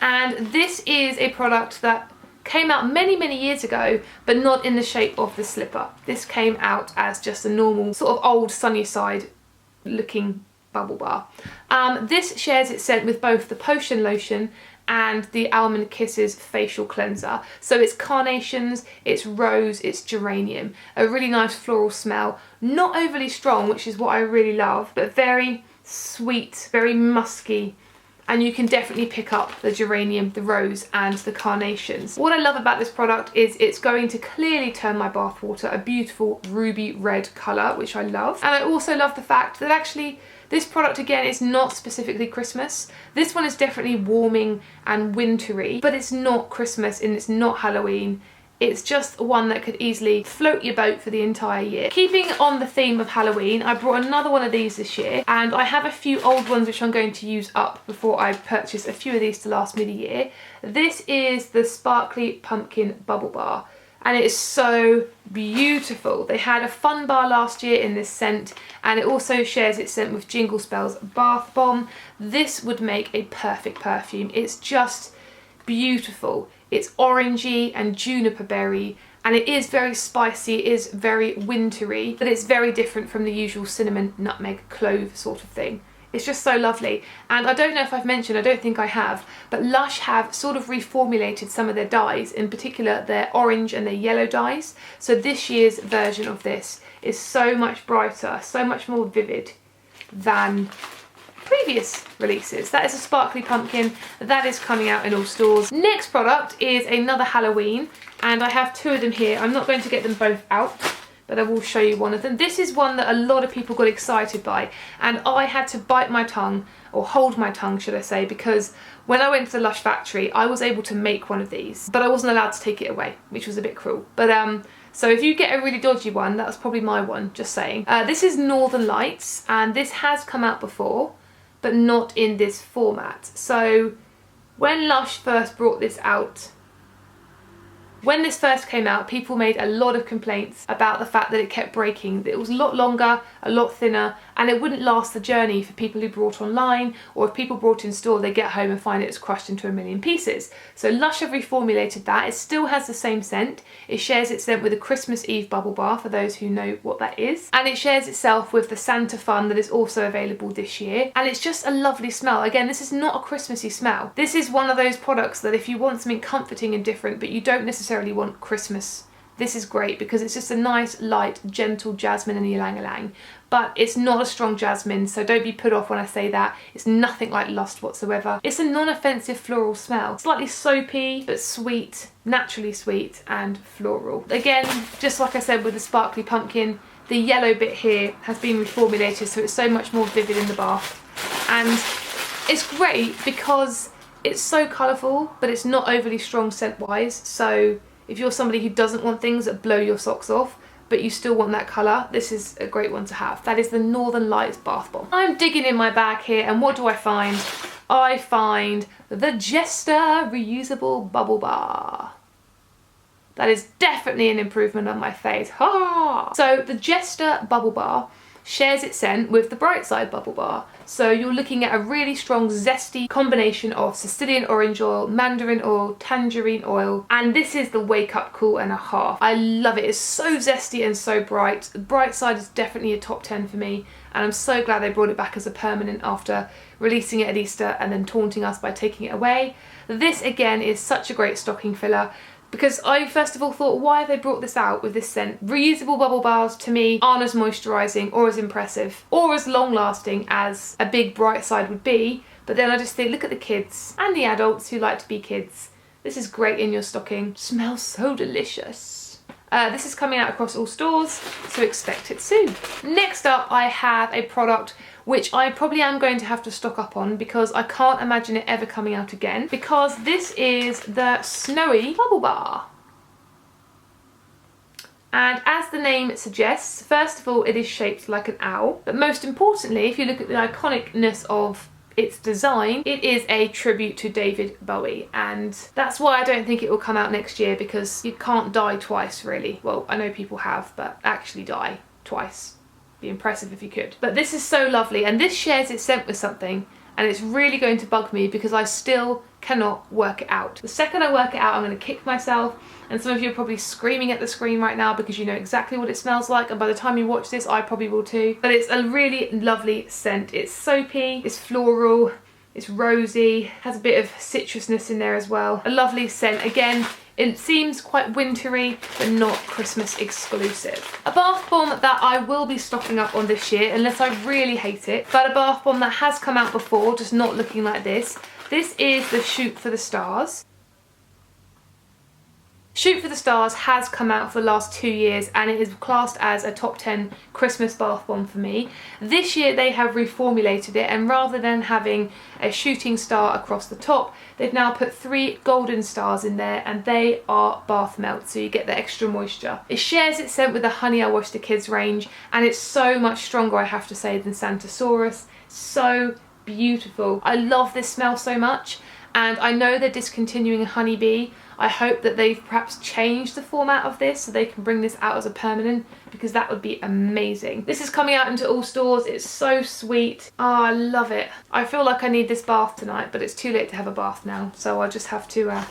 And this is a product that came out many years ago, but not in the shape of the slipper. This came out as just a normal sort of old Sunnyside looking bubble bar. This shares its scent with both the Potion Lotion and the Almond Kisses facial cleanser. So it's carnations, it's rose, it's geranium. A really nice floral smell, not overly strong, which is what I really love, but very sweet, very musky. And you can definitely pick up the geranium, the rose and the carnations. What I love about this product is it's going to clearly turn my bath water a beautiful ruby red colour, which I love. And I also love the fact that actually this product again is not specifically Christmas. This one is definitely warming and wintry, but it's not Christmas and it's not Halloween. It's just one that could easily float your boat for the entire year. Keeping on the theme of Halloween, I brought another one of these this year, and I have a few old ones which I'm going to use up before I purchase a few of these to last me the year. This is the Sparkly Pumpkin Bubble Bar, and it is so beautiful. They had a fun bar last year in this scent, and it also shares its scent with Jingle Spell's Bath Bomb. This would make a perfect perfume. It's just beautiful. It's orangey and juniper berry, and it is very spicy, it is very wintry, but it's very different from the usual cinnamon, nutmeg, clove sort of thing. It's just so lovely. And I don't know if I've mentioned, I don't think I have, but Lush have sort of reformulated some of their dyes, in particular their orange and their yellow dyes. So this year's version of this is so much brighter, so much more vivid than previous releases. That is a Sparkly Pumpkin. That is coming out in all stores. Next product is another Halloween, and I have two of them here. I'm not going to get them both out, but I will show you one of them. This is one that a lot of people got excited by, and I had to bite my tongue, or hold my tongue should I say, because when I went to the Lush factory I was able to make one of these, but I wasn't allowed to take it away, which was a bit cruel. But so if you get a really dodgy one, that's probably my one, just saying. This is Northern Lights, and this has come out before, but not in this format. So when Lush first brought this out, when this first came out, people made a lot of complaints about the fact that it kept breaking. It was a lot longer, a lot thinner, and it wouldn't last the journey for people who bought online, or if people bought in store, they get home and find it's crushed into a million pieces. So Lush have reformulated that. It still has the same scent. It shares its scent with a Christmas Eve bubble bar, for those who know what that is. And it shares itself with the Santa Fun that is also available this year. And it's just a lovely smell. Again, this is not a Christmassy smell. This is one of those products that if you want something comforting and different, but you don't necessarily want Christmas, this is great, because it's just a nice, light, gentle jasmine and ylang-ylang. But it's not a strong jasmine, so don't be put off when I say that. It's nothing like Lust whatsoever. It's a non-offensive floral smell. Slightly soapy, but sweet, naturally sweet and floral. Again, just like I said with the Sparkly Pumpkin, the yellow bit here has been reformulated, so it's so much more vivid in the bath. And it's great because it's so colourful, but it's not overly strong scent-wise. So if you're somebody who doesn't want things that blow your socks off, but you still want that colour, this is a great one to have. That is the Northern Lights Bath Bomb. I'm digging in my bag here, and what do I find? I find the Jester Reusable Bubble Bar. That is definitely an improvement on my face. Ha! So the Jester Bubble Bar shares its scent with the Brightside Bubble Bar. So you're looking at a really strong zesty combination of Sicilian orange oil, mandarin oil, tangerine oil, and this is the Wake Up Cool and a half. I love it. It's so zesty and so bright. The Brightside is definitely a top 10 for me, and I'm so glad they brought it back as a permanent after releasing it at Easter and then taunting us by taking it away. This again is such a great stocking filler, because I first of all thought, why have they brought this out with this scent? Reusable bubble bars to me aren't as moisturising or as impressive or as long lasting as a big Brightside would be, but then I just think, look at the kids and the adults who like to be kids. This is great in your stocking. Smells so delicious. This is coming out across all stores, so expect it soon. Next up, I have a product which I probably am going to have to stock up on, because I can't imagine it ever coming out again, because this is the Snowy Bubble Bar. And as the name suggests, first of all, it is shaped like an owl, but most importantly, if you look at the iconicness of its design, it is a tribute to David Bowie, and that's why I don't think it will come out next year, because you can't die twice really. Well, I know people have, but actually die twice. Be impressive if you could. But this is so lovely, and this shares its scent with something, and it's really going to bug me because I still cannot work it out. The second I work it out, I'm going to kick myself, and some of you are probably screaming at the screen right now because you know exactly what it smells like, and by the time you watch this I probably will too. But it's a really lovely scent. It's soapy, it's floral, it's rosy, has a bit of citrusness in there as well. A lovely scent. Again, It seems quite wintry, but not Christmas exclusive. A bath bomb that I will be stocking up on this year, unless I really hate it, but a bath bomb that has come out before, just not looking like this. This is the Shoot for the Stars. Shoot for the Stars has come out for the last 2 years and it is classed as a top 10 Christmas bath bomb for me. This year they have reformulated it, and rather than having a shooting star across the top, they've now put 3 golden stars in there, and they are bath melts, so you get the extra moisture. It shares its scent with the Honey I Wash the Kids range, and it's so much stronger, I have to say, than Santosaurus. So beautiful. I love this smell so much, and I know they're discontinuing Honeybee. I hope that they've perhaps changed the format of this so they can bring this out as a permanent, because that would be amazing. This is coming out into all stores. It's so sweet. Oh, I love it. I feel like I need this bath tonight, but it's too late to have a bath now, so I'll just have to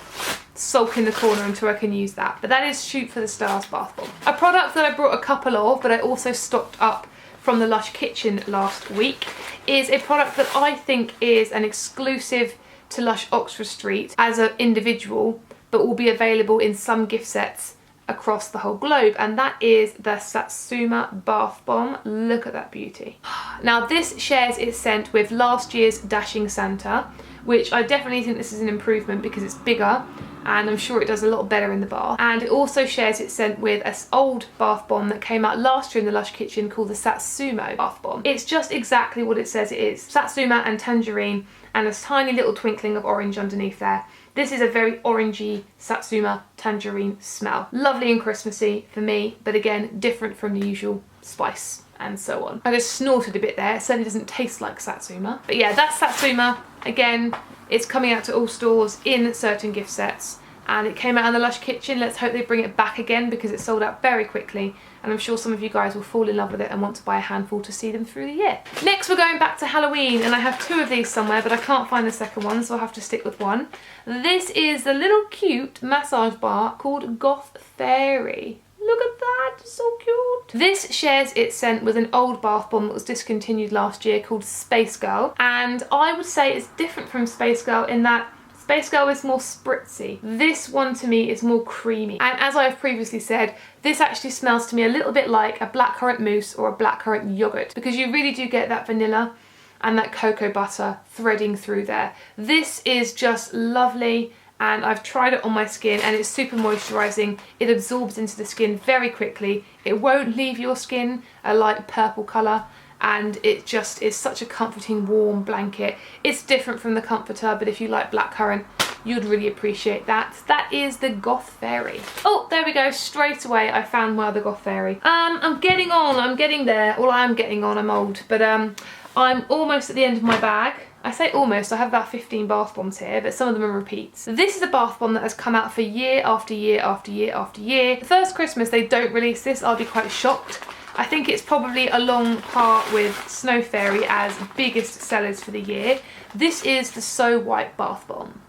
sulk in the corner until I can use that. But that is Shoot for the Stars bath bomb. A product that I brought a couple of, but I also stocked up from the Lush Kitchen last week, is a product that I think is an exclusive to Lush Oxford Street as an individual, but will be available in some gift sets across the whole globe, and that is the Satsuma Bath Bomb. Look at that beauty. Now this shares its scent with last year's Dashing Santa, which I definitely think this is an improvement because it's bigger, and I'm sure it does a lot better in the bath. And it also shares its scent with an old bath bomb that came out last year in the Lush Kitchen called the Satsumo Bath Bomb. It's just exactly what it says it is. Satsuma and tangerine, and a tiny little twinkling of orange underneath there. This is a very orangey Satsuma tangerine smell. Lovely and Christmassy for me, but again, different from the usual spice and so on. I just snorted a bit there. It certainly doesn't taste like Satsuma. But yeah, that's Satsuma. Again, it's coming out to all stores in certain gift sets, and it came out in the Lush Kitchen. Let's hope they bring it back again because it sold out very quickly, and I'm sure some of you guys will fall in love with it and want to buy a handful to see them through the year. Next we're going back to Halloween, and I have 2 of these somewhere, but I can't find the second one, so I'll have to stick with one. This is the little cute massage bar called Goth Fairy. Look at that, so cute. This shares its scent with an old bath bomb that was discontinued last year called Space Girl, and I would say it's different from Space Girl in that Space Girl is more spritzy. This one to me is more creamy. And as I've previously said, this actually smells to me a little bit like a blackcurrant mousse or a blackcurrant yogurt, because you really do get that vanilla and that cocoa butter threading through there. This is just lovely, and I've tried it on my skin and it's super moisturising. It absorbs into the skin very quickly. It won't leave your skin a light purple colour, and it just is such a comforting warm blanket. It's different from the comforter, but if you like blackcurrant, you'd really appreciate that. That is the Goth Fairy. Oh, there we go, straight away I found my other Goth Fairy. I'm getting there. Well, I am getting on, I'm old, but I'm almost at the end of my bag. I say almost, I have about 15 bath bombs here, but some of them are repeats. This is a bath bomb that has come out for year after year after year after year. The first Christmas they don't release this, I'll be quite shocked. I think it's probably along par with Snow Fairy as biggest sellers for the year. This is the So White Bath Bomb.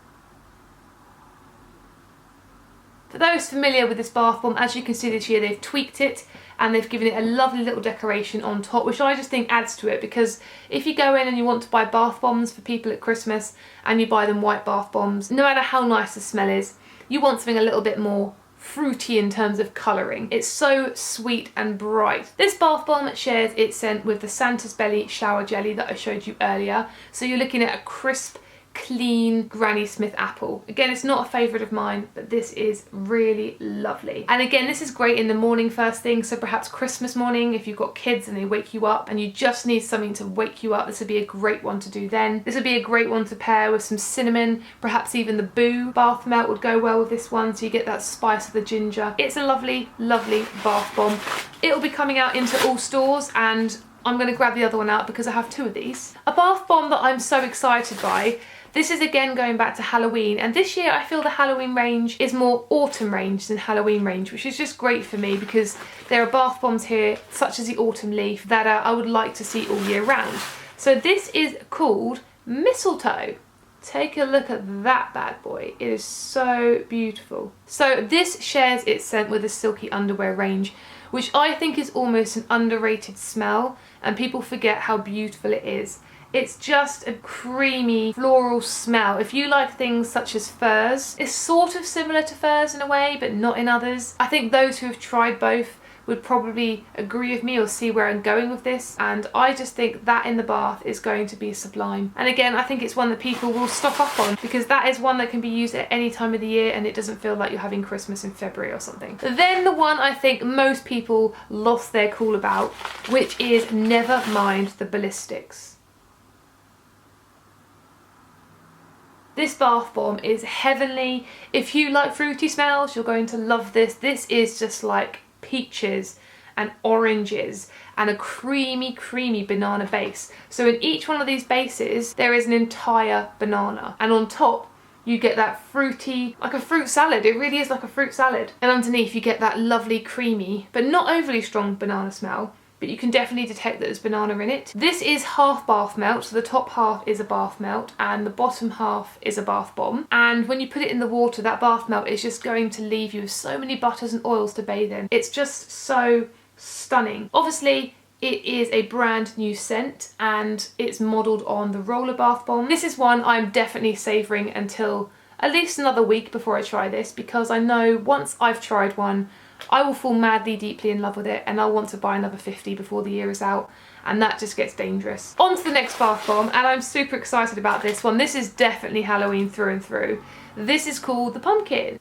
For those familiar with this bath bomb, as you can see this year they've tweaked it and they've given it a lovely little decoration on top, which I just think adds to it, because if you go in and you want to buy bath bombs for people at Christmas and you buy them white bath bombs, no matter how nice the smell is, you want something a little bit more fruity in terms of colouring. It's so sweet and bright. This bath bomb shares its scent with the Santa's Belly shower jelly that I showed you earlier. So you're looking at a crisp, clean Granny Smith apple. Again, it's not a favourite of mine, but this is really lovely. And again, this is great in the morning first thing, so perhaps Christmas morning if you've got kids and they wake you up and you just need something to wake you up, this would be a great one to do then. This would be a great one to pair with some cinnamon, perhaps even the Boo bath melt would go well with this one, so you get that spice of the ginger. It's a lovely, lovely bath bomb. It'll be coming out into all stores, and I'm going to grab the other one out because I have 2 of these. A bath bomb that I'm so excited by. This is again going back to Halloween, and this year I feel the Halloween range is more autumn range than Halloween range, which is just great for me because there are bath bombs here such as the Autumn Leaf that I would like to see all year round. So this is called Mistletoe. Take a look at that bad boy. It is so beautiful. So this shares its scent with the Silky Underwear range, which I think is almost an underrated smell, and people forget how beautiful it is. It's just a creamy floral smell. If you like things such as furs, it's sort of similar to furs in a way, but not in others. I think those who have tried both would probably agree with me or see where I'm going with this, and I just think that in the bath is going to be sublime. And again, I think it's one that people will stock up on because that is one that can be used at any time of the year and it doesn't feel like you're having Christmas in February or something. Then the one I think most people lost their cool about, which is Never Mind the Ballistics. This bath bomb is heavenly. If you like fruity smells, you're going to love this. This is just like peaches and oranges and a creamy banana base. So in each one of these bases there is an entire banana, and on top you get that fruity, like a fruit salad. It really is like a fruit salad. And underneath you get that lovely creamy but not overly strong banana smell, but you can definitely detect that there's banana in it. This is half bath melt, so the top half is a bath melt and the bottom half is a bath bomb. And when you put it in the water, that bath melt is just going to leave you with so many butters and oils to bathe in. It's just so stunning. Obviously, it is a brand new scent and it's modelled on the roller bath bomb. This is one I'm definitely savouring until at least another week before I try this, because I know once I've tried one, I will fall madly deeply in love with it and I'll want to buy another 50 before the year is out, and that just gets dangerous. On to the next bath bomb, and I'm super excited about this one. This is definitely Halloween through and through. This is called the Pumpkin.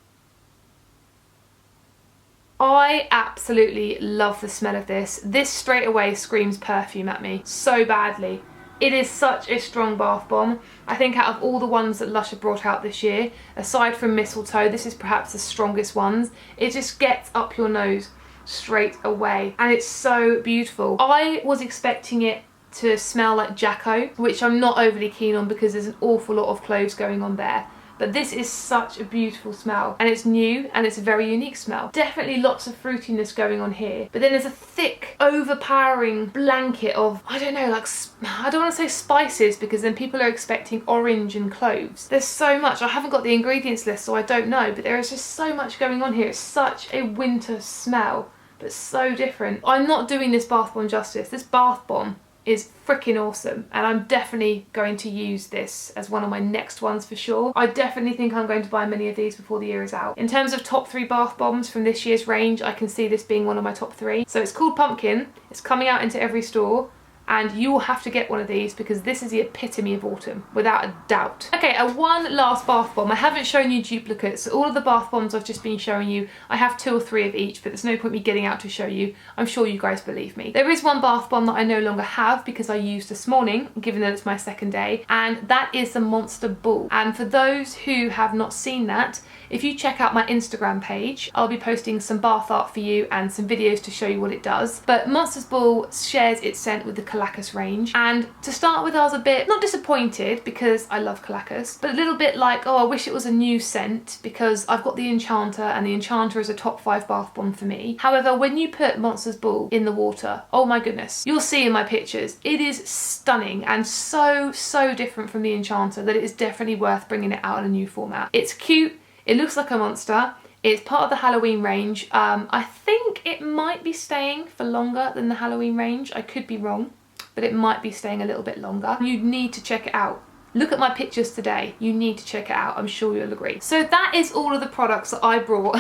I absolutely love the smell of this. This straight away screams perfume at me so badly. It is such a strong bath bomb. I think out of all the ones that Lush have brought out this year, aside from mistletoe, this is perhaps the strongest ones. It just gets up your nose straight away and it's so beautiful. I was expecting it to smell like Jacko, which I'm not overly keen on because there's an awful lot of cloves going on there. But this is such a beautiful smell and it's new and it's a very unique smell. Definitely lots of fruitiness going on here, but then there's a thick, overpowering blanket of, I don't know, like, I don't want to say spices because then people are expecting orange and cloves. There's so much. I haven't got the ingredients list, so I don't know, but there is just so much going on here. It's such a winter smell, but so different. I'm not doing this bath bomb justice. This bath bomb is freaking awesome and I'm definitely going to use this as one of my next ones for sure. I definitely think I'm going to buy many of these before the year is out. In terms of top 3 bath bombs from this year's range, I can see this being one of my top 3. So it's called Pumpkin, it's coming out into every store, and you will have to get one of these because this is the epitome of autumn, without a doubt. Okay, one last bath bomb. I haven't shown you duplicates. All of the bath bombs I've just been showing you, I have 2 or 3 of each, but there's no point me getting out to show you. I'm sure you guys believe me. There is one bath bomb that I no longer have because I used this morning, given that it's my second day, and that is the Monster Ball. And for those who have not seen that, if you check out my Instagram page, I'll be posting some bath art for you and some videos to show you what it does. But Monster's Ball shares its scent with the Calacas range. And to start with, I was a bit, not disappointed because I love Calacas, but a little bit like, oh, I wish it was a new scent because I've got the Enchanter and the Enchanter is a top 5 bath bomb for me. However, when you put Monster's Ball in the water, oh my goodness, you'll see in my pictures, it is stunning and so different from the Enchanter that it is definitely worth bringing it out in a new format. It's cute. It looks like a monster. It's part of the Halloween range. I think it might be staying for longer than the Halloween range. I could be wrong, but it might be staying a little bit longer. You need to check it out. Look at my pictures today. You need to check it out. I'm sure you'll agree. So that is all of the products that I brought.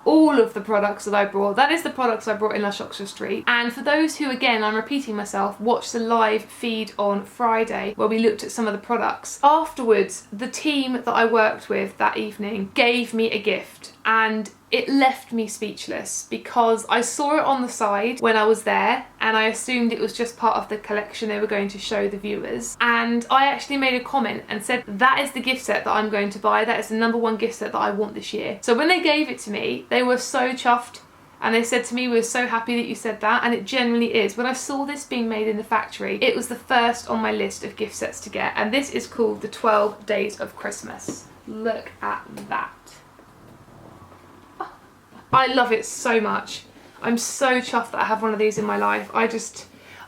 All of the products that I brought. That is the products I brought in Lush Oxford Street. And for those who, again, I'm repeating myself, watched the live feed on Friday where we looked at some of the products. Afterwards, the team that I worked with that evening gave me a gift and it left me speechless because I saw it on the side when I was there and I assumed it was just part of the collection they were going to show the viewers. And I actually made a comment and said, that is the gift set that I'm going to buy. That is the #1 gift set that I want this year. So when they gave it to me, they were so chuffed and they said to me, we're so happy that you said that, and it genuinely is. When I saw this being made in the factory, it was the first on my list of gift sets to get, and this is called the 12 Days of Christmas. Look at that. I love it so much. I'm so chuffed that I have one of these in my life.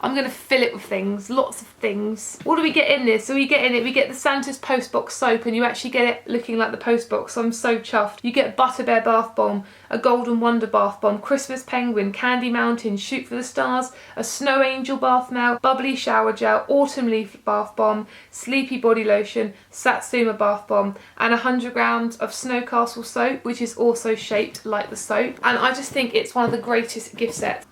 I'm going to fill it with things, lots of things. What do we get in this? So we get in it, we get the Santa's Postbox soap, and you actually get it looking like the Postbox, so I'm so chuffed. You get Butter Bear bath bomb, a Golden Wonder bath bomb, Christmas Penguin, Candy Mountain, Shoot for the Stars, a Snow Angel bath melt, Bubbly shower gel, Autumn leaf bath bomb, Sleepy body lotion, Satsuma bath bomb, and 100 grams of Snow Castle soap, which is also shaped like the soap. And I just think it's one of the greatest gift sets.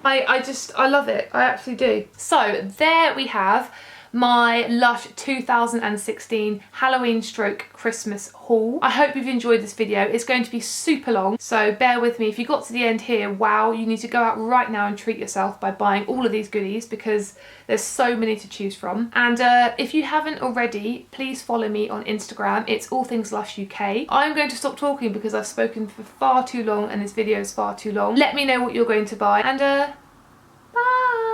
I love it, I actually do. So there we have my Lush 2016 Halloween stroke Christmas haul. I hope you've enjoyed this video. It's going to be super long, so bear with me. If you got to the end here, wow, you need to go out right now and treat yourself by buying all of these goodies, because there's so many to choose from. And if you haven't already, please follow me on Instagram. It's All Things Lush UK. I'm going to stop talking because I've spoken for far too long and this video is far too long. Let me know what you're going to buy, and bye!